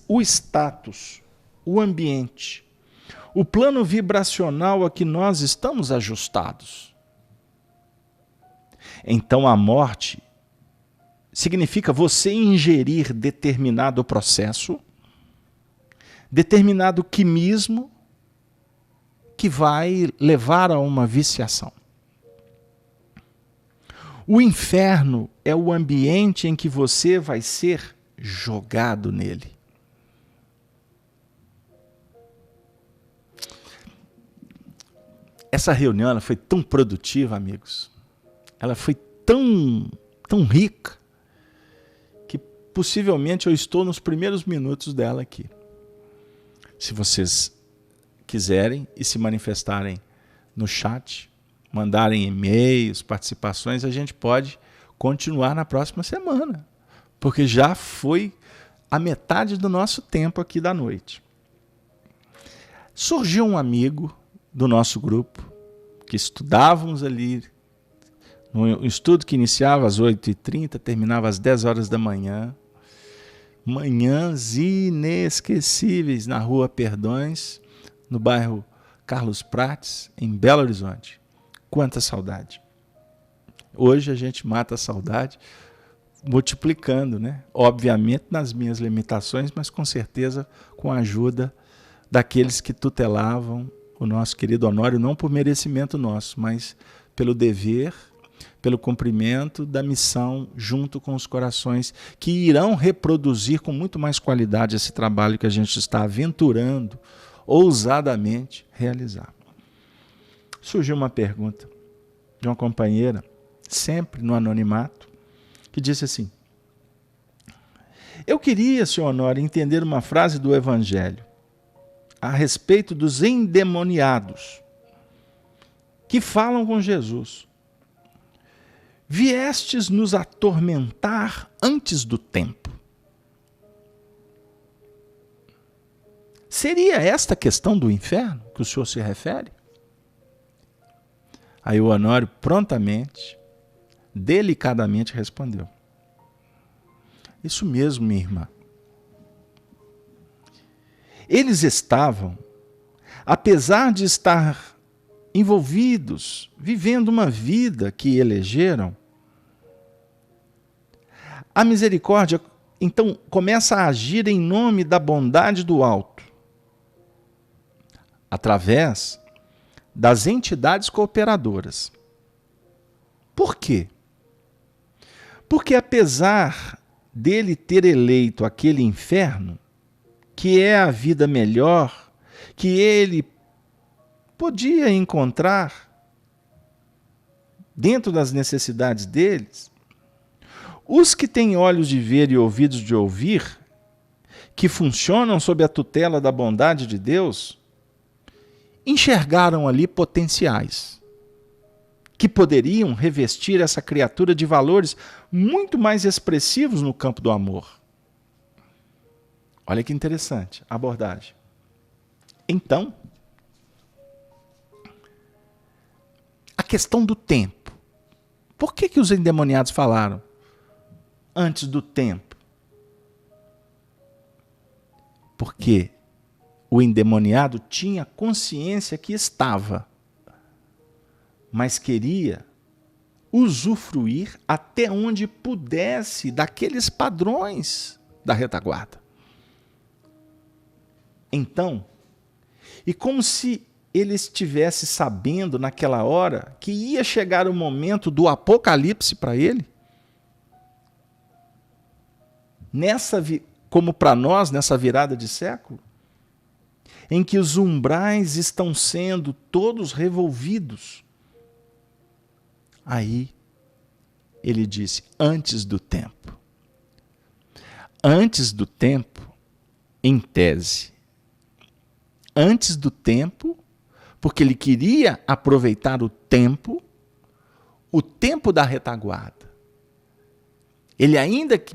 Speaker 1: o status, o ambiente, o plano vibracional a que nós estamos ajustados. Então a morte significa você ingerir determinado processo, determinado quimismo que vai levar a uma viciação. O inferno é o ambiente em que você vai ser jogado nele. Essa reunião ela foi tão produtiva, amigos. Ela foi tão rica, que possivelmente eu estou nos primeiros minutos dela aqui. Se vocês quiserem e se manifestarem no chat, mandarem e-mails, participações, a gente pode continuar na próxima semana, porque já foi a metade do nosso tempo aqui da noite. Surgiu um amigo do nosso grupo, que estudávamos ali, um estudo que iniciava às 8h30, terminava às 10 horas da manhã, manhãs inesquecíveis na Rua Perdões, no bairro Carlos Prates, em Belo Horizonte. Quanta saudade. Hoje a gente mata a saudade multiplicando, né? Obviamente nas minhas limitações, mas com certeza com a ajuda daqueles que tutelavam o nosso querido Honório, não por merecimento nosso, mas pelo dever, pelo cumprimento da missão junto com os corações que irão reproduzir com muito mais qualidade esse trabalho que a gente está aventurando ousadamente realizar. Surgiu uma pergunta de uma companheira, sempre no anonimato, que disse assim: eu queria, senhor Honório, entender uma frase do Evangelho a respeito dos endemoniados que falam com Jesus. Viestes nos atormentar antes do tempo. Seria esta a questão do inferno que o senhor se refere? Aí o Honório prontamente, delicadamente respondeu: isso mesmo, minha irmã. Eles estavam, apesar de estar envolvidos, vivendo uma vida que elegeram, a misericórdia então começa a agir em nome da bondade do alto, através das entidades cooperadoras. Por quê? Porque apesar dele ter eleito aquele inferno, que é a vida melhor, que ele podia encontrar dentro das necessidades deles, os que têm olhos de ver e ouvidos de ouvir, que funcionam sob a tutela da bondade de Deus, enxergaram ali potenciais que poderiam revestir essa criatura de valores muito mais expressivos no campo do amor. Olha que interessante a abordagem. Então, a questão do tempo. Por que os endemoniados falaram antes do tempo? Porque o endemoniado tinha consciência que estava, mas queria usufruir até onde pudesse daqueles padrões da retaguarda. Então, e como se ele estivesse sabendo naquela hora que ia chegar o momento do apocalipse para ele, como para nós, nessa virada de século, em que os umbrais estão sendo todos revolvidos. Aí, ele disse, antes do tempo. Antes do tempo, em tese. Antes do tempo, porque ele queria aproveitar o tempo da retaguarda. Ele ainda que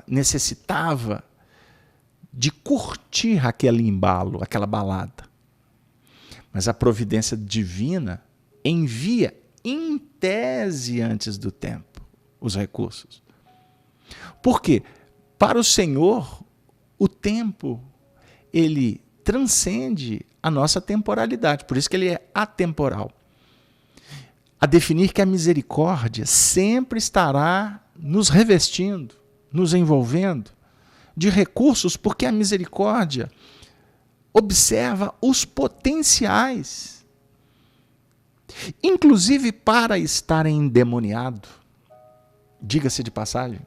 Speaker 1: necessitava de curtir aquele embalo, aquela balada. Mas a providência divina envia, em tese, antes do tempo, os recursos. Por quê? Para o Senhor, o tempo, ele transcende a nossa temporalidade, por isso que ele é atemporal. A definir que a misericórdia sempre estará nos revestindo, nos envolvendo de recursos, porque a misericórdia observa os potenciais. Inclusive para estar endemoniado, diga-se de passagem,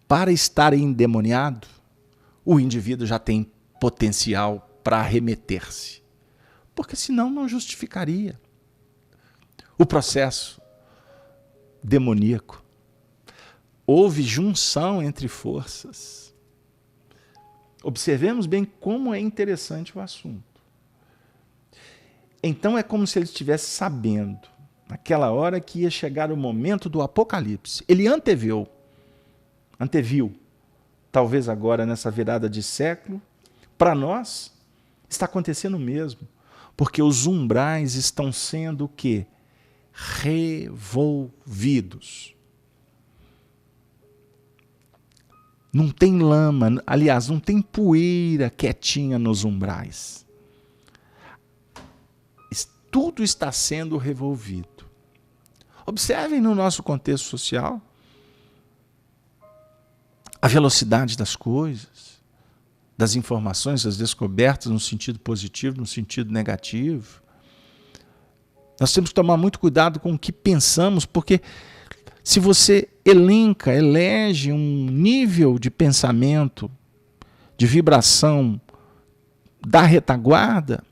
Speaker 1: para estar endemoniado, o indivíduo já tem potencial para arremeter-se, porque senão não justificaria o processo demoníaco. Houve junção entre forças. Observemos bem como é interessante o assunto. Então é como se ele estivesse sabendo, naquela hora que ia chegar o momento do apocalipse. Ele anteviu, talvez agora nessa virada de século, para nós está acontecendo o mesmo, porque os umbrais estão sendo o quê? Revolvidos. Não tem lama, aliás, não tem poeira quietinha nos umbrais. Tudo está sendo revolvido. Observem no nosso contexto social a velocidade das coisas, das informações, das descobertas no sentido positivo, no sentido negativo. Nós temos que tomar muito cuidado com o que pensamos, porque se você elege um nível de pensamento, de vibração da retaguarda,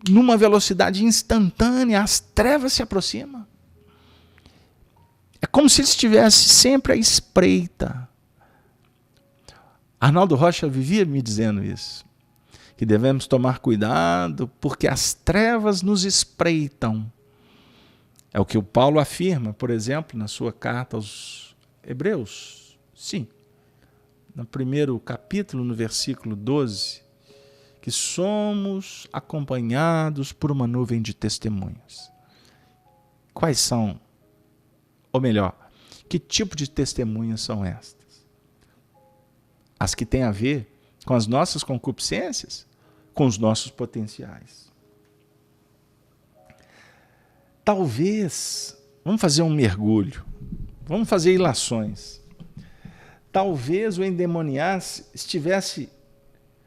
Speaker 1: numa velocidade instantânea, as trevas se aproximam. É como se ele estivesse sempre à espreita. Arnaldo Rocha vivia me dizendo isso, que devemos tomar cuidado porque as trevas nos espreitam. É o que o Paulo afirma, por exemplo, na sua carta aos Hebreus. Sim, no primeiro capítulo, no versículo 12, que somos acompanhados por uma nuvem de testemunhas. Quais são? Ou melhor, que tipo de testemunhas são estas? As que têm a ver com as nossas concupiscências, com os nossos potenciais. Talvez, vamos fazer um mergulho, vamos fazer ilações. Talvez o endemoniado estivesse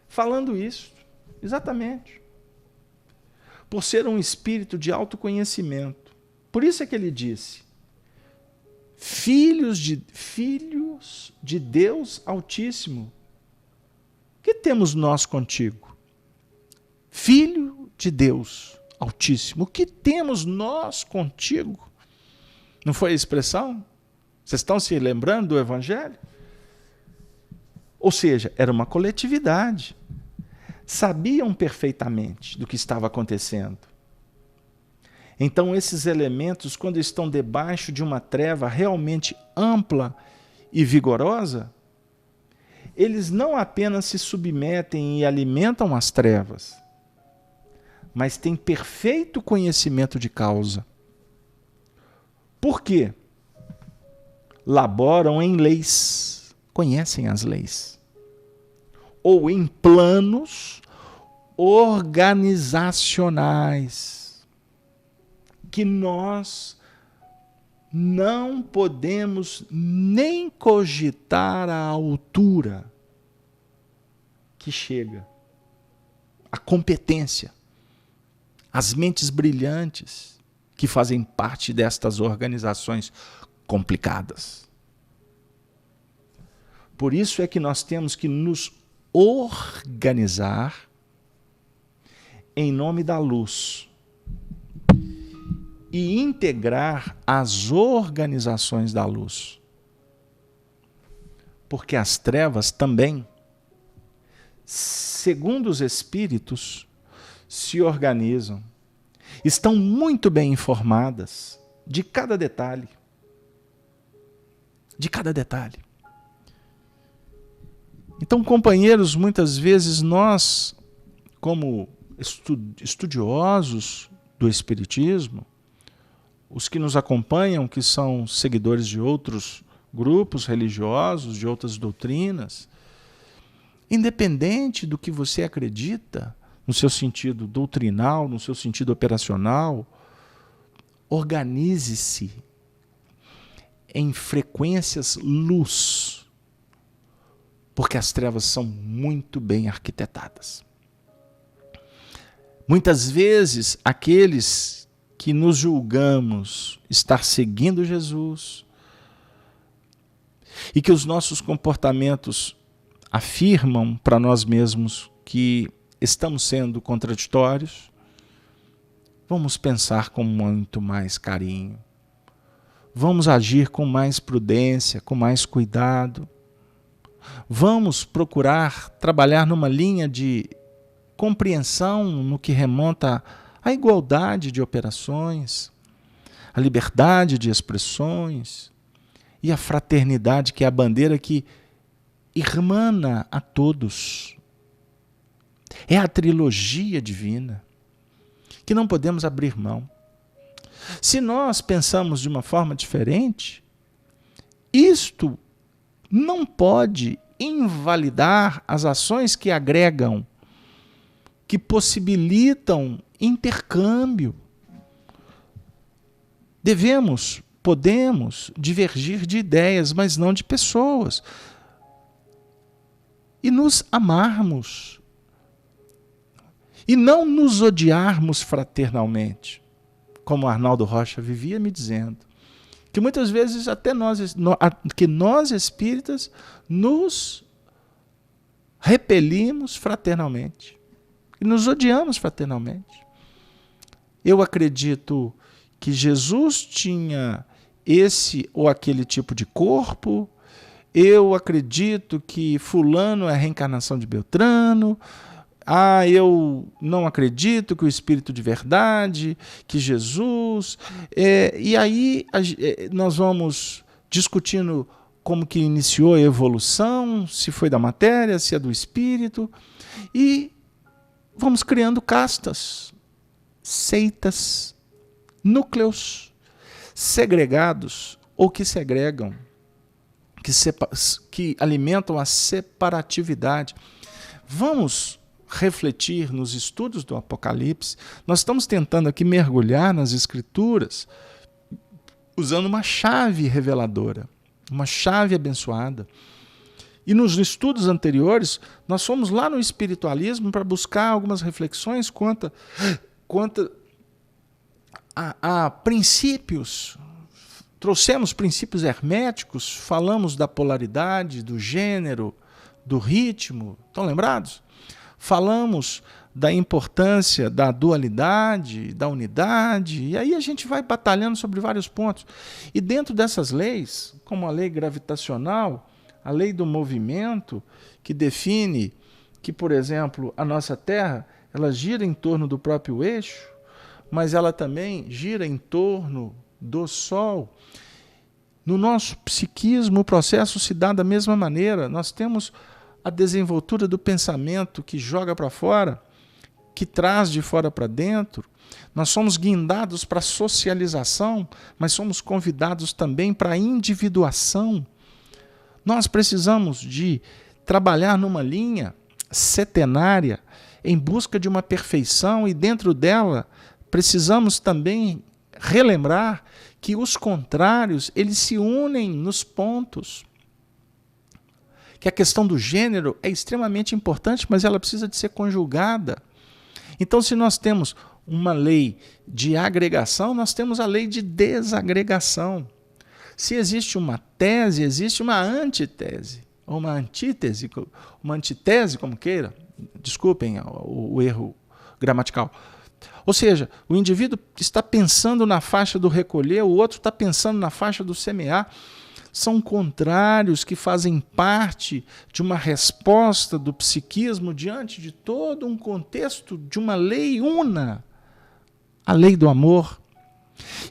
Speaker 1: falando isso, exatamente, por ser um espírito de autoconhecimento. Por isso é que ele disse, filhos de Deus Altíssimo, que temos nós contigo? Filho de Deus Altíssimo, o que temos nós contigo? Não foi a expressão? Vocês estão se lembrando do Evangelho? Ou seja, era uma coletividade. Sabiam perfeitamente do que estava acontecendo. Então, esses elementos, quando estão debaixo de uma treva realmente ampla e vigorosa, eles não apenas se submetem e alimentam as trevas, mas têm perfeito conhecimento de causa. Por quê? Laboram em leis, conhecem as leis. ou em planos organizacionais que nós não podemos nem cogitar a altura que chega, a competência, as mentes brilhantes que fazem parte destas organizações complicadas. Por isso é que nós temos que nos organizar em nome da luz e integrar as organizações da luz. Porque as trevas também, segundo os espíritos, se organizam, estão muito bem informadas de cada detalhe. De cada detalhe. Então, companheiros, muitas vezes nós, como estudiosos do Espiritismo, os que nos acompanham, que são seguidores de outros grupos religiosos, de outras doutrinas, independente do que você acredita, no seu sentido doutrinal, no seu sentido operacional, organize-se em frequências luz, porque as trevas são muito bem arquitetadas. Muitas vezes, aqueles que nos julgamos estar seguindo Jesus e que os nossos comportamentos afirmam para nós mesmos que estamos sendo contraditórios, vamos pensar com muito mais carinho, vamos agir com mais prudência, com mais cuidado, vamos procurar trabalhar numa linha de compreensão no que remonta à igualdade de operações, à liberdade de expressões e à fraternidade, que é a bandeira que irmana a todos. É a trilogia divina que não podemos abrir mão. Se nós pensamos de uma forma diferente, isto não pode invalidar as ações que agregam, que possibilitam intercâmbio. Podemos divergir de ideias, mas não de pessoas. E nos amarmos. E não nos odiarmos fraternalmente. Como Arnaldo Rocha vivia me dizendo. Que muitas vezes até nós espíritas nos repelimos fraternalmente. E nos odiamos fraternalmente. Eu acredito que Jesus tinha esse ou aquele tipo de corpo. Eu acredito que fulano é a reencarnação de Beltrano. Eu não acredito que o Espírito de verdade, que Jesus... E aí nós vamos discutindo como que iniciou a evolução, se foi da matéria, se é do Espírito, e vamos criando castas, seitas, núcleos segregados ou que segregam, que alimentam a separatividade. Vamos refletir nos estudos do Apocalipse. Nós estamos tentando aqui mergulhar nas Escrituras usando uma chave reveladora, uma chave abençoada. E nos estudos anteriores, nós fomos lá no espiritualismo para buscar algumas reflexões quanto a princípios. Trouxemos princípios herméticos, falamos da polaridade, do gênero, do ritmo. Estão lembrados? Falamos da importância da dualidade, da unidade, e aí a gente vai batalhando sobre vários pontos. E dentro dessas leis, como a lei gravitacional, a lei do movimento, que define que, por exemplo, a nossa Terra, ela gira em torno do próprio eixo, mas ela também gira em torno do Sol. No nosso psiquismo, o processo se dá da mesma maneira. Nós temos a desenvoltura do pensamento que joga para fora, que traz de fora para dentro. Nós somos guindados para a socialização, mas somos convidados também para a individuação. Nós precisamos de trabalhar numa linha setenária em busca de uma perfeição, e dentro dela precisamos também relembrar que os contrários, eles se unem nos pontos. Que a questão do gênero é extremamente importante, mas ela precisa de ser conjugada. Então, se nós temos uma lei de agregação, nós temos a lei de desagregação. Se existe uma tese, existe uma antitese, ou uma antítese, como queira. Desculpem o erro gramatical. Ou seja, o indivíduo está pensando na faixa do recolher, o outro está pensando na faixa do semear. São contrários que fazem parte de uma resposta do psiquismo diante de todo um contexto de uma lei una, a lei do amor.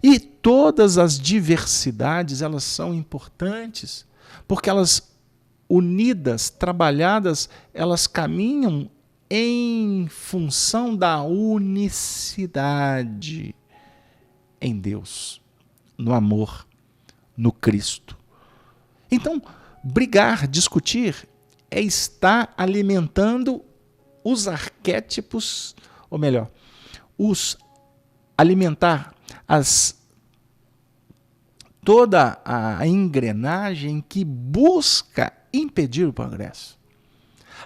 Speaker 1: E todas as diversidades, elas são importantes, porque elas, unidas, trabalhadas, elas caminham em função da unicidade em Deus, no amor, no Cristo. Então, brigar, discutir, é estar alimentando os arquétipos, ou melhor, alimentar toda a engrenagem que busca impedir o progresso.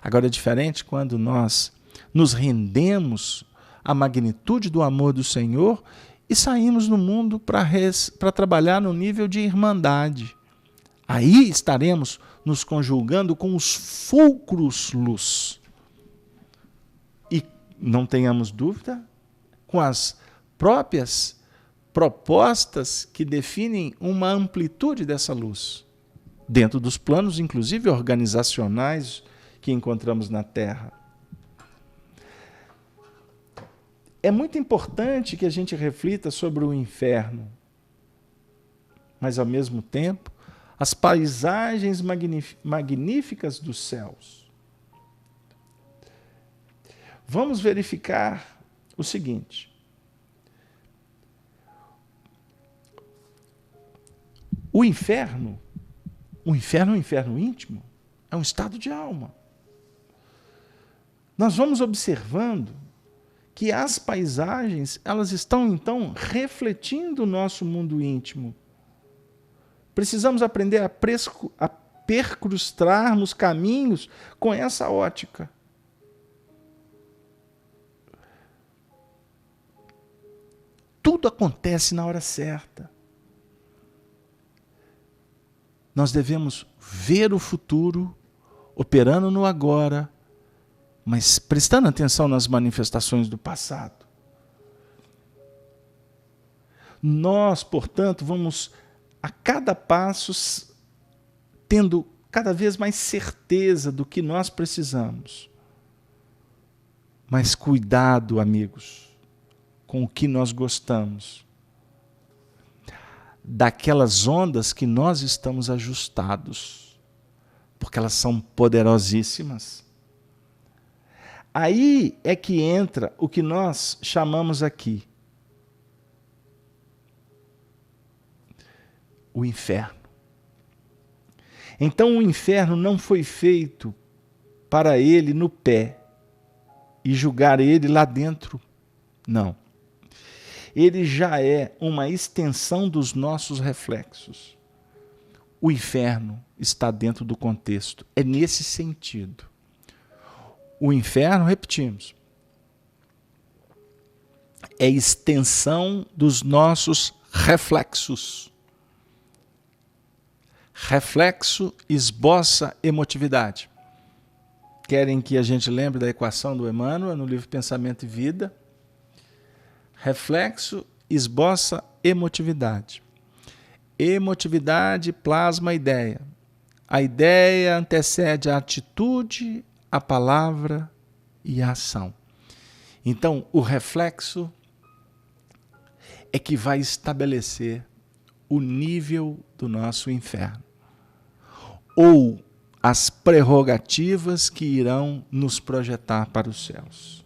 Speaker 1: Agora é diferente quando nós nos rendemos à magnitude do amor do Senhor e saímos no mundo para trabalhar no nível de irmandade. Aí estaremos nos conjugando com os fulcros luz. E não tenhamos dúvida, com as próprias propostas que definem uma amplitude dessa luz, dentro dos planos, inclusive organizacionais, que encontramos na Terra. É muito importante que a gente reflita sobre o inferno, mas, ao mesmo tempo, as paisagens magníficas dos céus. Vamos verificar o seguinte. O inferno é um inferno íntimo, é um estado de alma. Nós vamos observando que as paisagens, elas estão, então, refletindo o nosso mundo íntimo. Precisamos aprender a percrustarmos caminhos com essa ótica. Tudo acontece na hora certa. Nós devemos ver o futuro, operando no agora, mas prestando atenção nas manifestações do passado. Nós, portanto, vamos a cada passo tendo cada vez mais certeza do que nós precisamos. Mas cuidado, amigos, com o que nós gostamos. Daquelas ondas que nós estamos ajustados, porque elas são poderosíssimas. Aí é que entra o que nós chamamos aqui o inferno. Então o inferno não foi feito para ele no pé e julgar ele lá dentro. Não. Ele já é uma extensão dos nossos reflexos. O inferno está dentro do contexto. É nesse sentido. O inferno, repetimos, é extensão dos nossos reflexos. Reflexo esboça emotividade. Querem que a gente lembre da equação do Emmanuel no livro Pensamento e Vida? Reflexo esboça emotividade. Emotividade plasma a ideia. A ideia antecede a atitude, a palavra e a ação. Então, o reflexo é que vai estabelecer o nível do nosso inferno, ou as prerrogativas que irão nos projetar para os céus.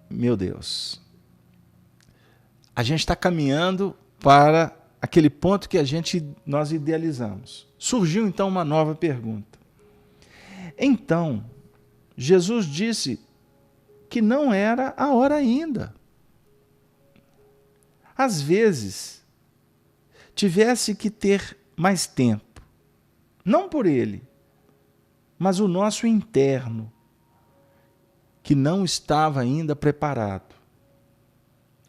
Speaker 1: Meu Deus, a gente está caminhando para aquele ponto que nós idealizamos. Surgiu então uma nova pergunta. Então, Jesus disse que não era a hora ainda. Às vezes, tivesse que ter mais tempo, não por ele, mas o nosso interno, que não estava ainda preparado.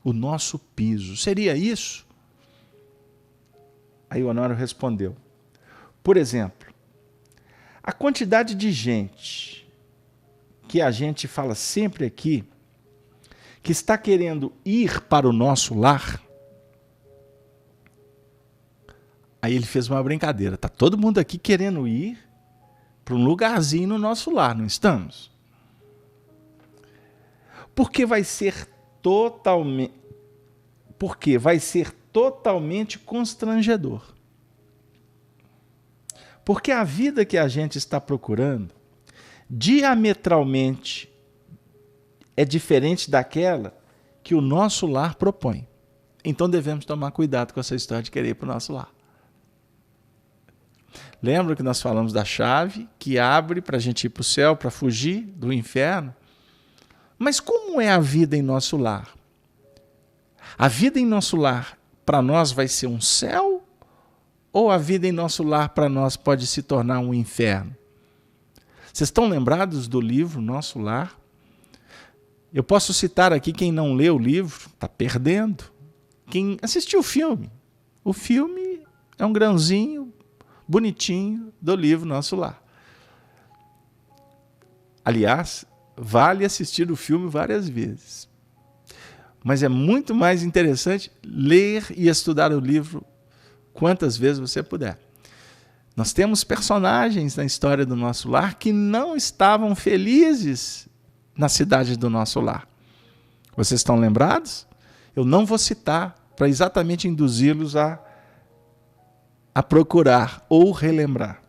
Speaker 1: O nosso piso. Seria isso? Aí o Honório respondeu. Por exemplo, a quantidade de gente que a gente fala sempre aqui, que está querendo ir para o nosso lar. Aí ele fez uma brincadeira. Está todo mundo aqui querendo ir para um lugarzinho no nosso lar, não estamos? Porque vai ser totalmente constrangedor. Porque a vida que a gente está procurando diametralmente é diferente daquela que o nosso lar propõe. Então devemos tomar cuidado com essa história de querer ir para o nosso lar. Lembra que nós falamos da chave que abre para a gente ir para o céu, para fugir do inferno? Mas como é a vida em nosso lar? A vida em nosso lar para nós vai ser um céu? Ou a vida em nosso lar para nós pode se tornar um inferno? Vocês estão lembrados do livro Nosso Lar? Eu posso citar aqui quem não leu o livro, está perdendo. Quem assistiu o filme é um grãozinho bonitinho do livro Nosso Lar. Aliás, vale assistir o filme várias vezes. Mas é muito mais interessante ler e estudar o livro quantas vezes você puder. Nós temos personagens na história do Nosso Lar que não estavam felizes na cidade do Nosso Lar. Vocês estão lembrados? Eu não vou citar para exatamente induzi-los a procurar ou relembrar.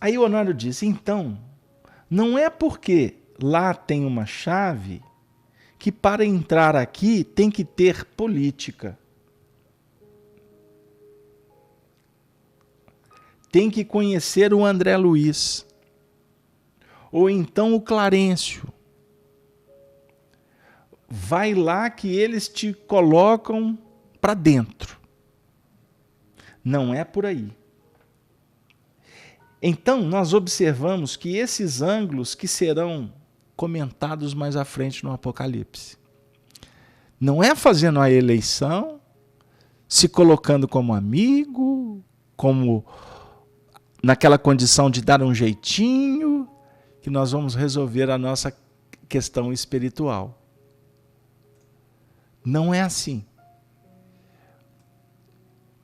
Speaker 1: Aí o Honório disse, então, não é porque lá tem uma chave que para entrar aqui tem que ter política. Tem que conhecer o André Luiz. Ou então o Clarencio. Vai lá que eles te colocam para dentro. Não é por aí. Então, nós observamos que esses ângulos que serão comentados mais à frente no Apocalipse. Não é fazendo a eleição, se colocando como amigo, como naquela condição de dar um jeitinho, que nós vamos resolver a nossa questão espiritual. Não é assim.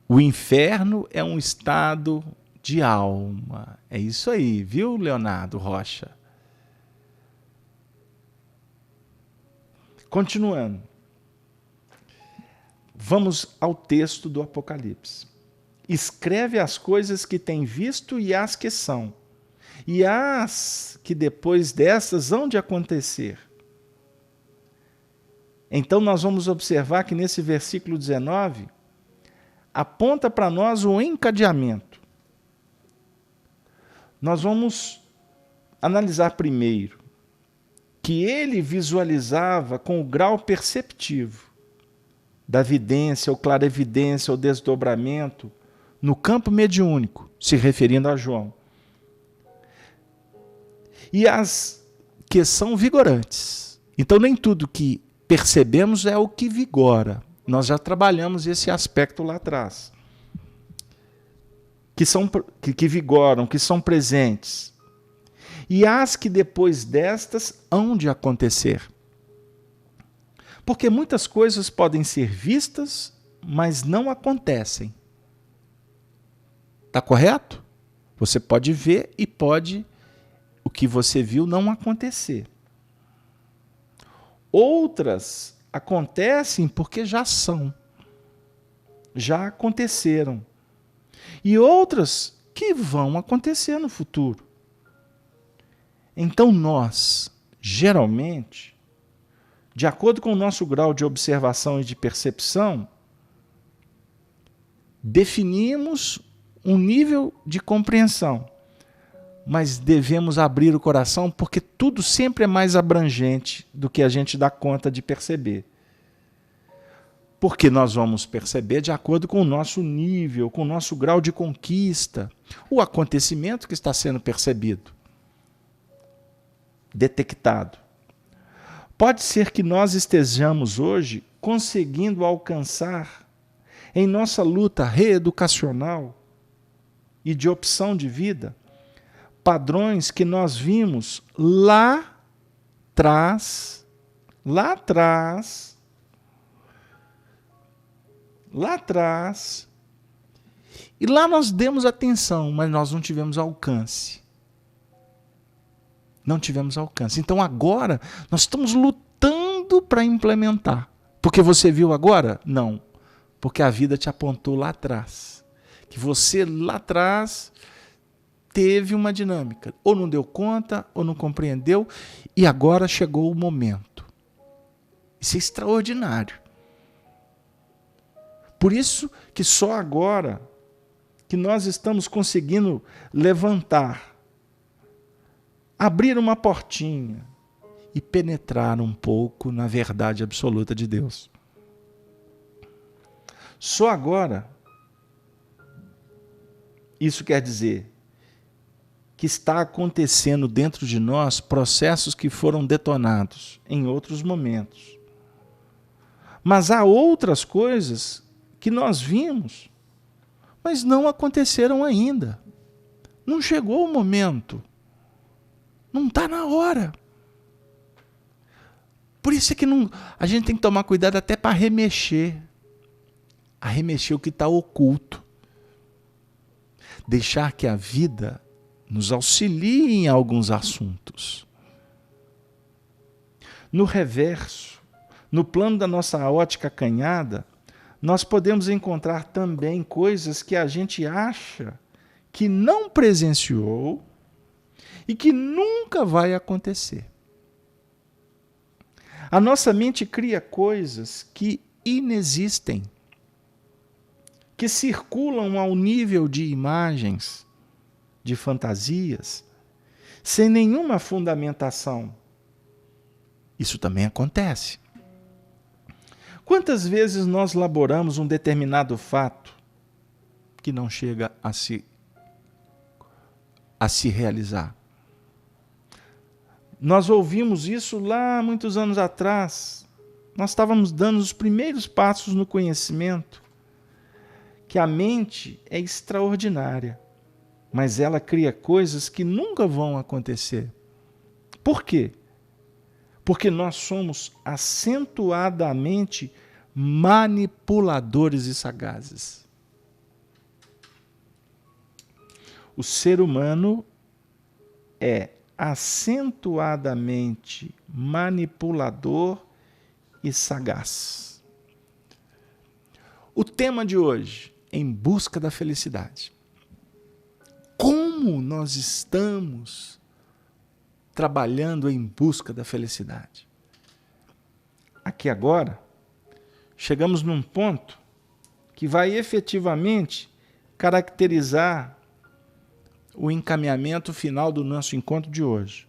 Speaker 1: O inferno é um estado de alma. É isso aí, viu, Leonardo Rocha? Continuando. Vamos ao texto do Apocalipse. Escreve as coisas que tem visto e as que são, e as que depois destas hão de acontecer. Então nós vamos observar que nesse versículo 19, aponta para nós o encadeamento. Nós vamos analisar primeiro que ele visualizava com o grau perceptivo da vidência, ou clarevidência, ou desdobramento, no campo mediúnico, se referindo a João. E as que são vigorantes. Então nem tudo que percebemos é o que vigora. Nós já trabalhamos esse aspecto lá atrás. Que vigoram, que são presentes. E as que depois destas hão de acontecer. Porque muitas coisas podem ser vistas, mas não acontecem. Está correto? Você pode ver e pode o que você viu não acontecer. Outras acontecem porque já são, já aconteceram. E outras que vão acontecer no futuro. Então nós, geralmente, de acordo com o nosso grau de observação e de percepção, definimos um nível de compreensão. mas devemos abrir o coração, porque tudo sempre é mais abrangente do que a gente dá conta de perceber. Porque nós vamos perceber de acordo com o nosso nível, com o nosso grau de conquista, o acontecimento que está sendo percebido, detectado. Pode ser que nós estejamos hoje conseguindo alcançar, em nossa luta reeducacional e de opção de vida, padrões que nós vimos lá atrás, e lá nós demos atenção, mas nós não tivemos alcance. Não tivemos alcance. Então agora nós estamos lutando para implementar. Porque você viu agora? Não. Porque a vida te apontou lá atrás. Que você lá atrás teve uma dinâmica. Ou não deu conta, ou não compreendeu, e agora chegou o momento. Isso é extraordinário. Por isso que só agora que nós estamos conseguindo levantar, abrir uma portinha e penetrar um pouco na verdade absoluta de Deus. Só agora, isso quer dizer que está acontecendo dentro de nós processos que foram detonados em outros momentos. Mas há outras coisas que nós vimos, mas não aconteceram ainda. Não chegou o momento. Não está na hora. Por isso é que a gente tem que tomar cuidado até para remexer. A remexer o que está oculto. Deixar que a vida nos auxilie em alguns assuntos. No reverso, no plano da nossa ótica acanhada, nós podemos encontrar também coisas que a gente acha que não presenciou e que nunca vai acontecer. A nossa mente cria coisas que inexistem, que circulam ao nível de imagens, de fantasias, sem nenhuma fundamentação. Isso também acontece. Quantas vezes nós elaboramos um determinado fato que não chega a se realizar? Nós ouvimos isso lá muitos anos atrás. Nós estávamos dando os primeiros passos no conhecimento, que a mente é extraordinária, mas ela cria coisas que nunca vão acontecer. Por quê? Porque nós somos acentuadamente manipuladores e sagazes. O ser humano é acentuadamente manipulador e sagaz. O tema de hoje, em busca da felicidade. Como nós estamos trabalhando em busca da felicidade? Aqui agora, chegamos num ponto que vai efetivamente caracterizar o encaminhamento final do nosso encontro de hoje.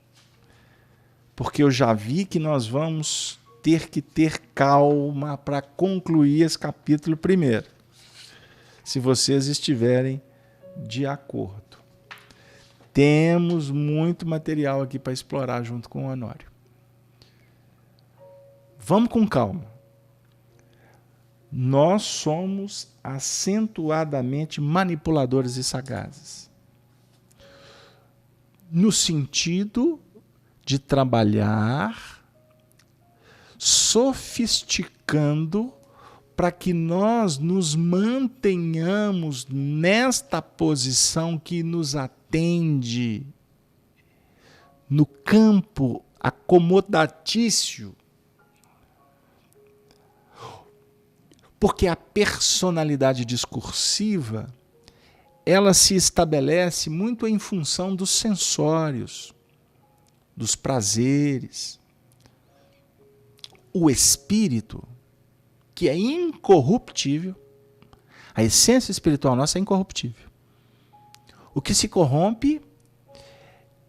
Speaker 1: Porque eu já vi que nós vamos ter que ter calma para concluir esse capítulo primeiro, se vocês estiverem de acordo. Temos muito material aqui para explorar junto com o Honório. Vamos com calma. Nós somos acentuadamente manipuladores e sagazes. No sentido de trabalhar sofisticando para que nós nos mantenhamos nesta posição que nos atende no campo acomodatício. Porque a personalidade discursiva, ela se estabelece muito em função dos sensórios, dos prazeres. O espírito, que é incorruptível, a essência espiritual nossa é incorruptível. O que se corrompe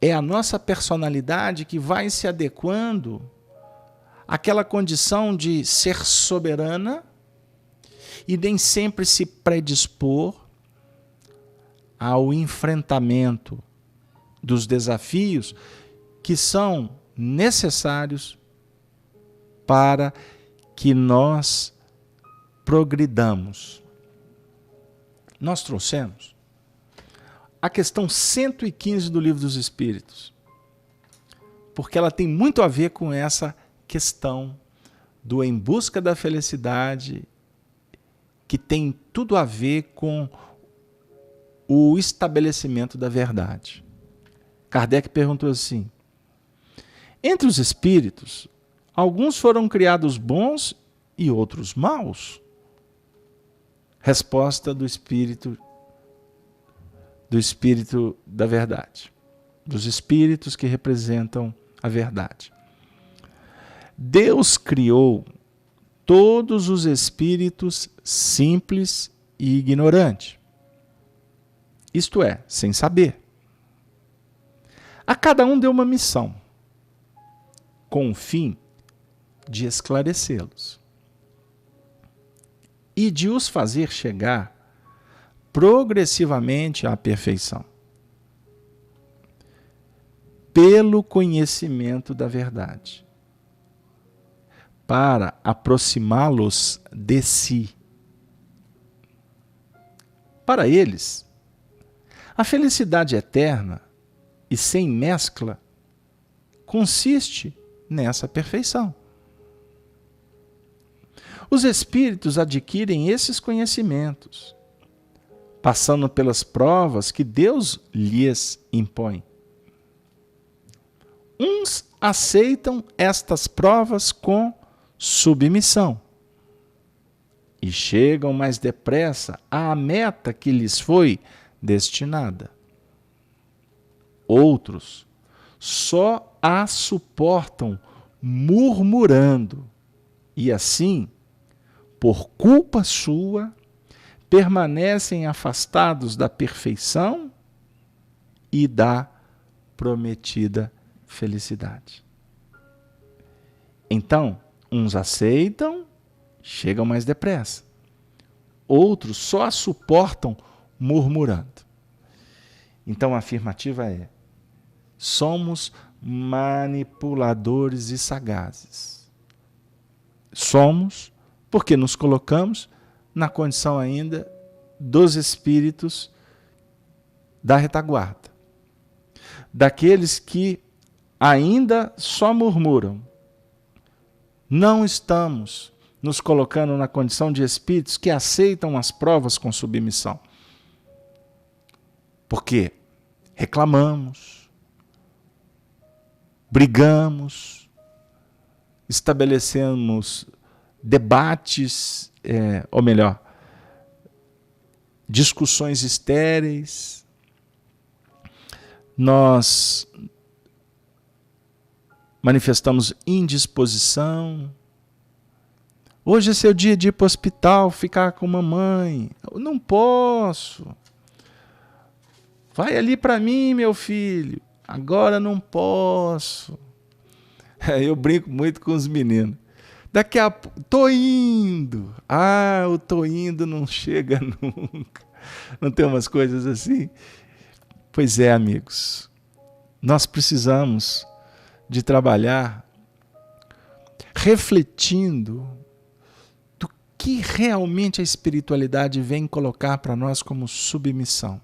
Speaker 1: é a nossa personalidade que vai se adequando àquela condição de ser soberana e nem sempre se predispor ao enfrentamento dos desafios que são necessários para que nós progridamos. Nós trouxemos a questão 115 do Livro dos Espíritos, porque ela tem muito a ver com essa questão do em busca da felicidade, que tem tudo a ver com o estabelecimento da verdade. Kardec perguntou assim: entre os espíritos, alguns foram criados bons e outros maus? Resposta do espírito da verdade, dos espíritos que representam a verdade. Deus criou todos os espíritos simples e ignorantes, isto é, sem saber. A cada um deu uma missão, com o fim de esclarecê-los e de os fazer chegar progressivamente à perfeição, pelo conhecimento da verdade, para aproximá-los de si. Para eles, a felicidade eterna e sem mescla consiste nessa perfeição. Os espíritos adquirem esses conhecimentos, passando pelas provas que Deus lhes impõe. Uns aceitam estas provas com submissão e chegam mais depressa à meta que lhes foi destinada. Outros só a suportam murmurando e assim, por culpa sua, permanecem afastados da perfeição e da prometida felicidade. Então, uns aceitam, chegam mais depressa. Outros só a suportam murmurando. Então, a afirmativa é: somos manipuladores e sagazes. Somos porque nos colocamos na condição ainda dos espíritos da retaguarda, daqueles que ainda só murmuram. Não estamos nos colocando na condição de espíritos que aceitam as provas com submissão. Porque reclamamos, brigamos, estabelecemos debates, ou melhor, discussões estéreis, nós manifestamos indisposição. Hoje é seu dia de ir para o hospital, ficar com mamãe. Eu não posso. Vai ali para mim, meu filho. Agora não posso. Eu brinco muito com os meninos. Daqui a pouco, tô indo. Ah, o tô indo não chega nunca. Não tem umas coisas assim? Pois é, amigos. Nós precisamos de trabalhar refletindo do que realmente a espiritualidade vem colocar para nós como submissão.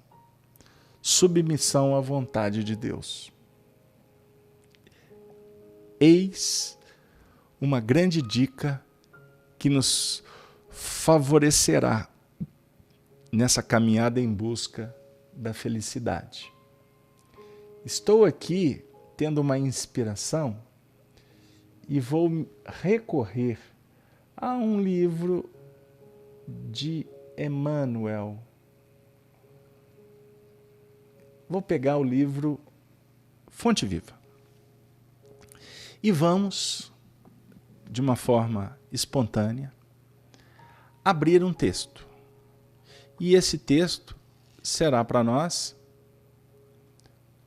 Speaker 1: Submissão à vontade de Deus. Eis uma grande dica que nos favorecerá nessa caminhada em busca da felicidade. Estou aqui tendo uma inspiração e vou recorrer a um livro de Emmanuel. Vou pegar o livro Fonte Viva e vamos, de uma forma espontânea, abrir um texto. E esse texto será para nós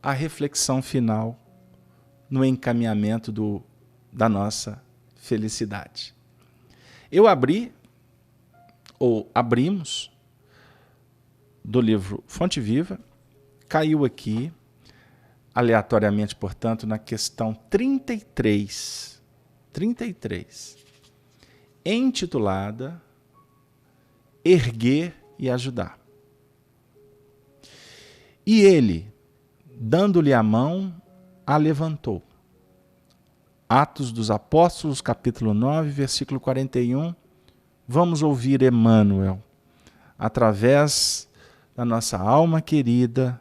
Speaker 1: a reflexão final no encaminhamento da nossa felicidade. Eu abrimos do livro Fonte Viva, caiu aqui, aleatoriamente, portanto, na questão 33, intitulada Erguer e Ajudar. E ele, dando-lhe a mão, a levantou. Atos dos Apóstolos, capítulo 9, versículo 41. Vamos ouvir Emmanuel, através da nossa alma querida,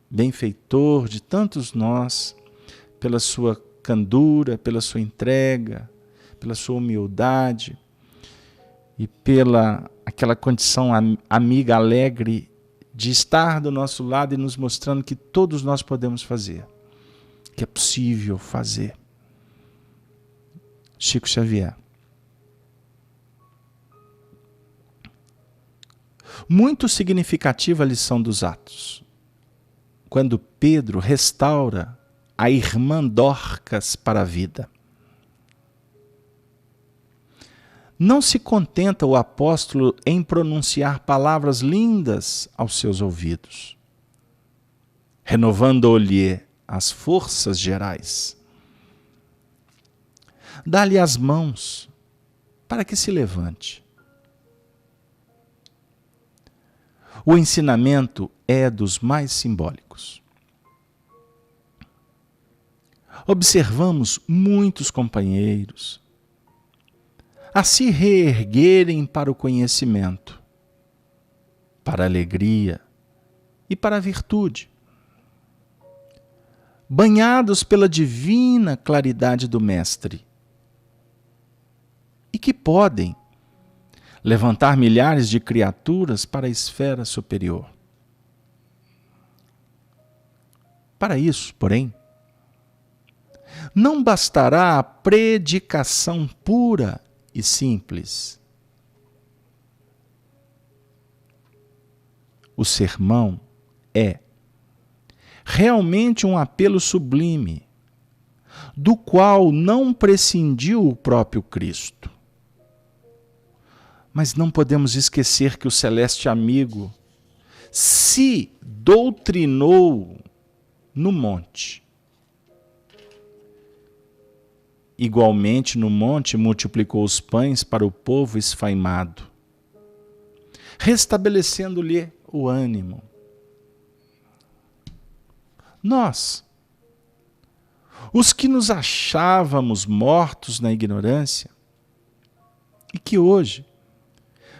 Speaker 1: benfeitor de tantos nós, pela sua candura, pela sua entrega, pela sua humildade e pela aquela condição amiga, alegre, de estar do nosso lado e nos mostrando que todos nós podemos fazer, que é possível fazer. Chico Xavier. Muito significativa a lição dos Atos, quando Pedro restaura a irmã Dorcas para a vida. Não se contenta o apóstolo em pronunciar palavras lindas aos seus ouvidos, renovando-lhe as forças gerais. Dá-lhe as mãos para que se levante. O ensinamento é dos mais simbólicos. Observamos muitos companheiros a se reerguerem para o conhecimento, para a alegria e para a virtude, banhados pela divina claridade do Mestre, e que podem levantar milhares de criaturas para a esfera superior. Para isso, porém, não bastará a predicação pura e simples. O sermão é realmente um apelo sublime, do qual não prescindiu o próprio Cristo. Mas não podemos esquecer que o celeste amigo se doutrinou no monte. Igualmente, no monte, multiplicou os pães para o povo esfaimado, restabelecendo-lhe o ânimo. Nós, os que nos achávamos mortos na ignorância, e que hoje,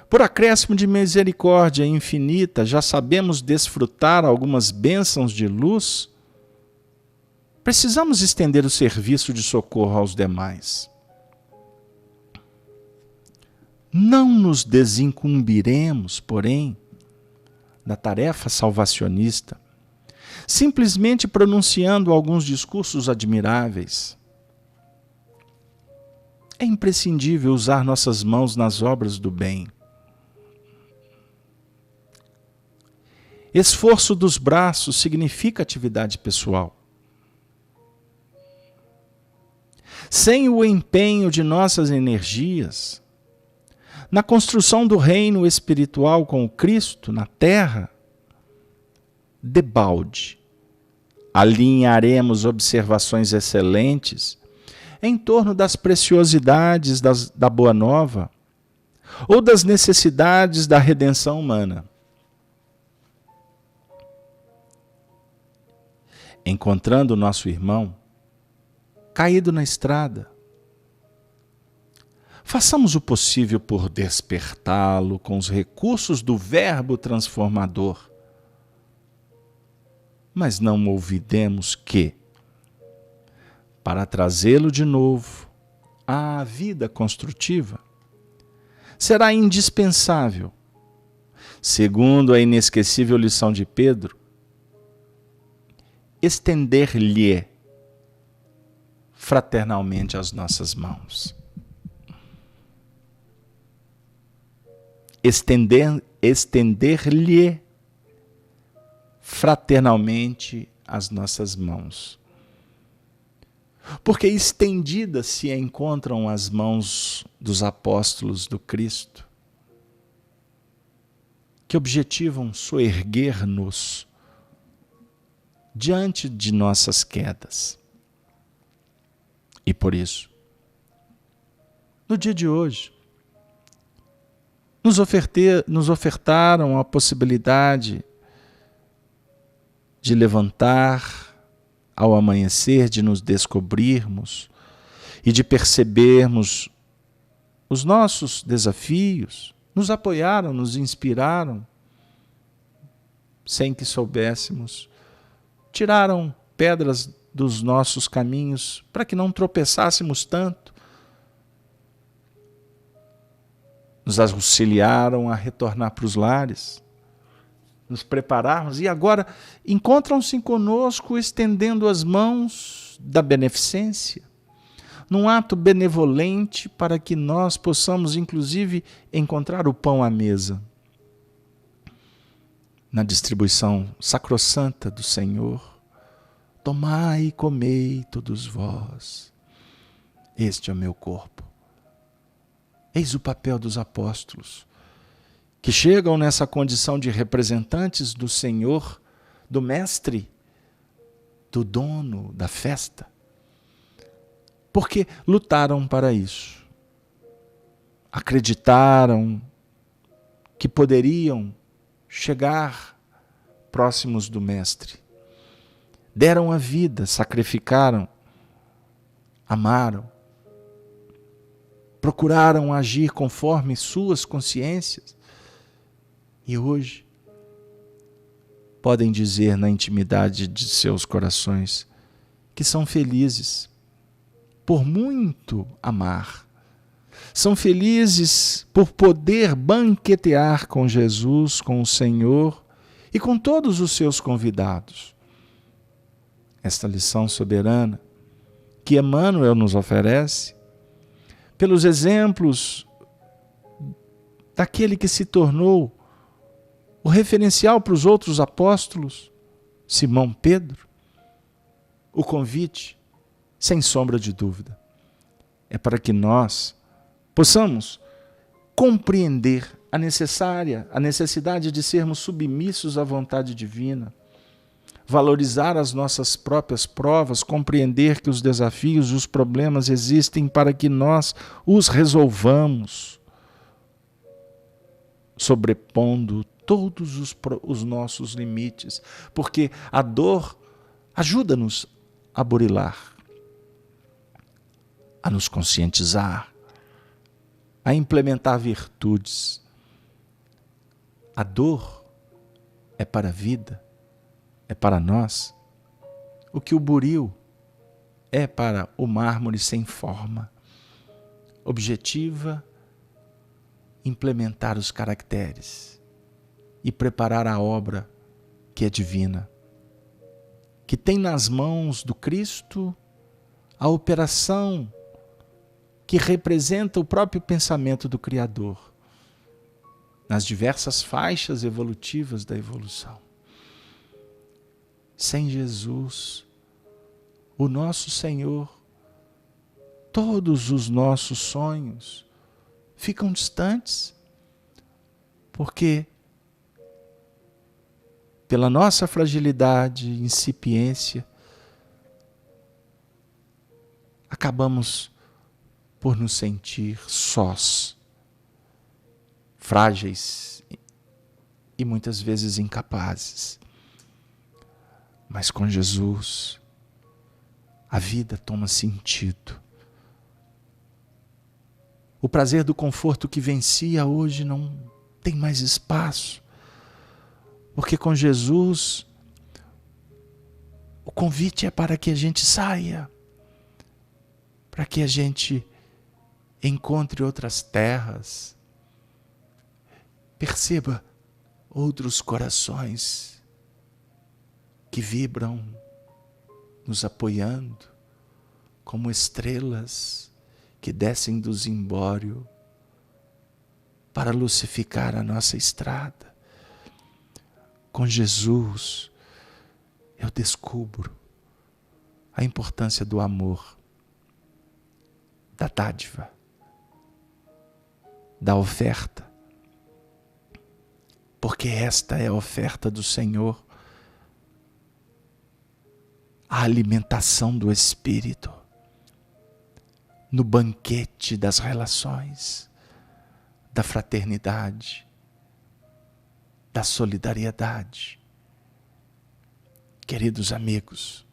Speaker 1: por acréscimo de misericórdia infinita, já sabemos desfrutar algumas bênçãos de luz, precisamos estender o serviço de socorro aos demais. Não nos desincumbiremos, porém, da tarefa salvacionista, simplesmente pronunciando alguns discursos admiráveis. É imprescindível usar nossas mãos nas obras do bem. Esforço dos braços significa atividade pessoal. Sem o empenho de nossas energias na construção do reino espiritual com o Cristo na terra, debalde alinharemos observações excelentes em torno das preciosidades da Boa Nova ou das necessidades da redenção humana. Encontrando o nosso irmão caído na estrada, façamos o possível por despertá-lo com os recursos do Verbo transformador. Mas não olvidemos que, para trazê-lo de novo à vida construtiva, será indispensável, segundo a inesquecível lição de Pedro, estender-lhe fraternalmente as nossas mãos. Estender-lhe fraternalmente as nossas mãos. Porque estendidas se encontram as mãos dos apóstolos do Cristo, que objetivam soerguer-nos diante de nossas quedas. E por isso, no dia de hoje, nos ofertaram a possibilidade de levantar ao amanhecer, de nos descobrirmos e de percebermos os nossos desafios, nos apoiaram, nos inspiraram, sem que soubéssemos, tiraram pedras dos nossos caminhos para que não tropeçássemos tanto, nos auxiliaram a retornar para os lares, nos prepararmos, e agora encontram-se conosco estendendo as mãos da beneficência, num ato benevolente para que nós possamos, inclusive, encontrar o pão à mesa, na distribuição sacrossanta do Senhor. Tomai e comei todos vós, este é o meu corpo. Eis o papel dos apóstolos, que chegam nessa condição de representantes do Senhor, do Mestre, do dono da festa, porque lutaram para isso. Acreditaram que poderiam chegar próximos do Mestre. Deram a vida, sacrificaram, amaram, procuraram agir conforme suas consciências. E hoje podem dizer na intimidade de seus corações que são felizes por muito amar. São felizes por poder banquetear com Jesus, com o Senhor e com todos os seus convidados. Esta lição soberana que Emmanuel nos oferece, pelos exemplos daquele que se tornou o referencial para os outros apóstolos, Simão Pedro, o convite, sem sombra de dúvida, é para que nós possamos compreender a necessidade de sermos submissos à vontade divina, valorizar as nossas próprias provas, compreender que os desafios e os problemas existem para que nós os resolvamos, sobrepondo todos os nossos limites, porque a dor ajuda-nos a burilar, a nos conscientizar, a implementar virtudes. A dor é para a vida, é para nós, o que o buril é para o mármore sem forma. Objetiva implementar os caracteres e preparar a obra que é divina, que tem nas mãos do Cristo a operação que representa o próprio pensamento do Criador, nas diversas faixas evolutivas da evolução. Sem Jesus, o nosso Senhor, todos os nossos sonhos ficam distantes, porque pela nossa fragilidade e incipiência, acabamos por nos sentir sós, frágeis e muitas vezes incapazes. Mas com Jesus, a vida toma sentido. O prazer do conforto que vencia hoje não tem mais espaço, porque com Jesus, o convite é para que a gente saia, para que a gente encontre outras terras, perceba outros corações que vibram, nos apoiando, como estrelas que descem do zimbório para lucificar a nossa estrada. Com Jesus, eu descubro a importância do amor, da dádiva, da oferta. Porque esta é a oferta do Senhor, a alimentação do Espírito, no banquete das relações, da fraternidade, da solidariedade. Queridos amigos,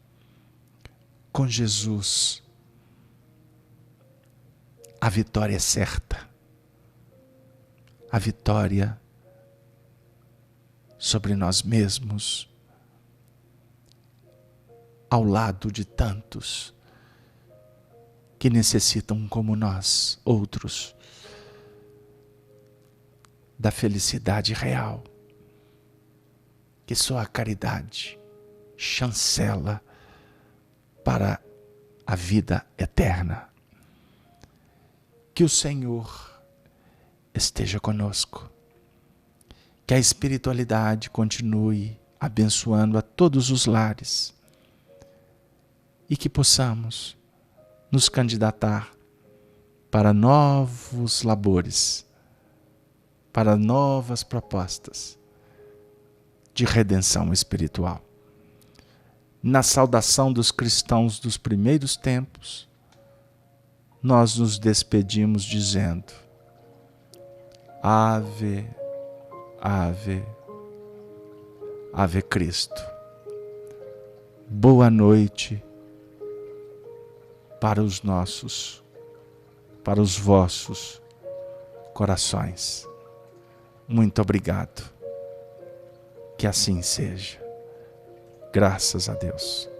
Speaker 1: com Jesus, a vitória é certa. A vitória sobre nós mesmos, ao lado de tantos que necessitam, como nós, outros, da felicidade real, que só a caridade chancela para a vida eterna. Que o Senhor esteja conosco, que a espiritualidade continue abençoando a todos os lares e que possamos nos candidatar para novos labores, para novas propostas de redenção espiritual. Na saudação dos cristãos dos primeiros tempos, nós nos despedimos dizendo: Ave, Ave, Ave Cristo. Boa noite para os vossos corações. Muito obrigado. Que assim seja. Graças a Deus.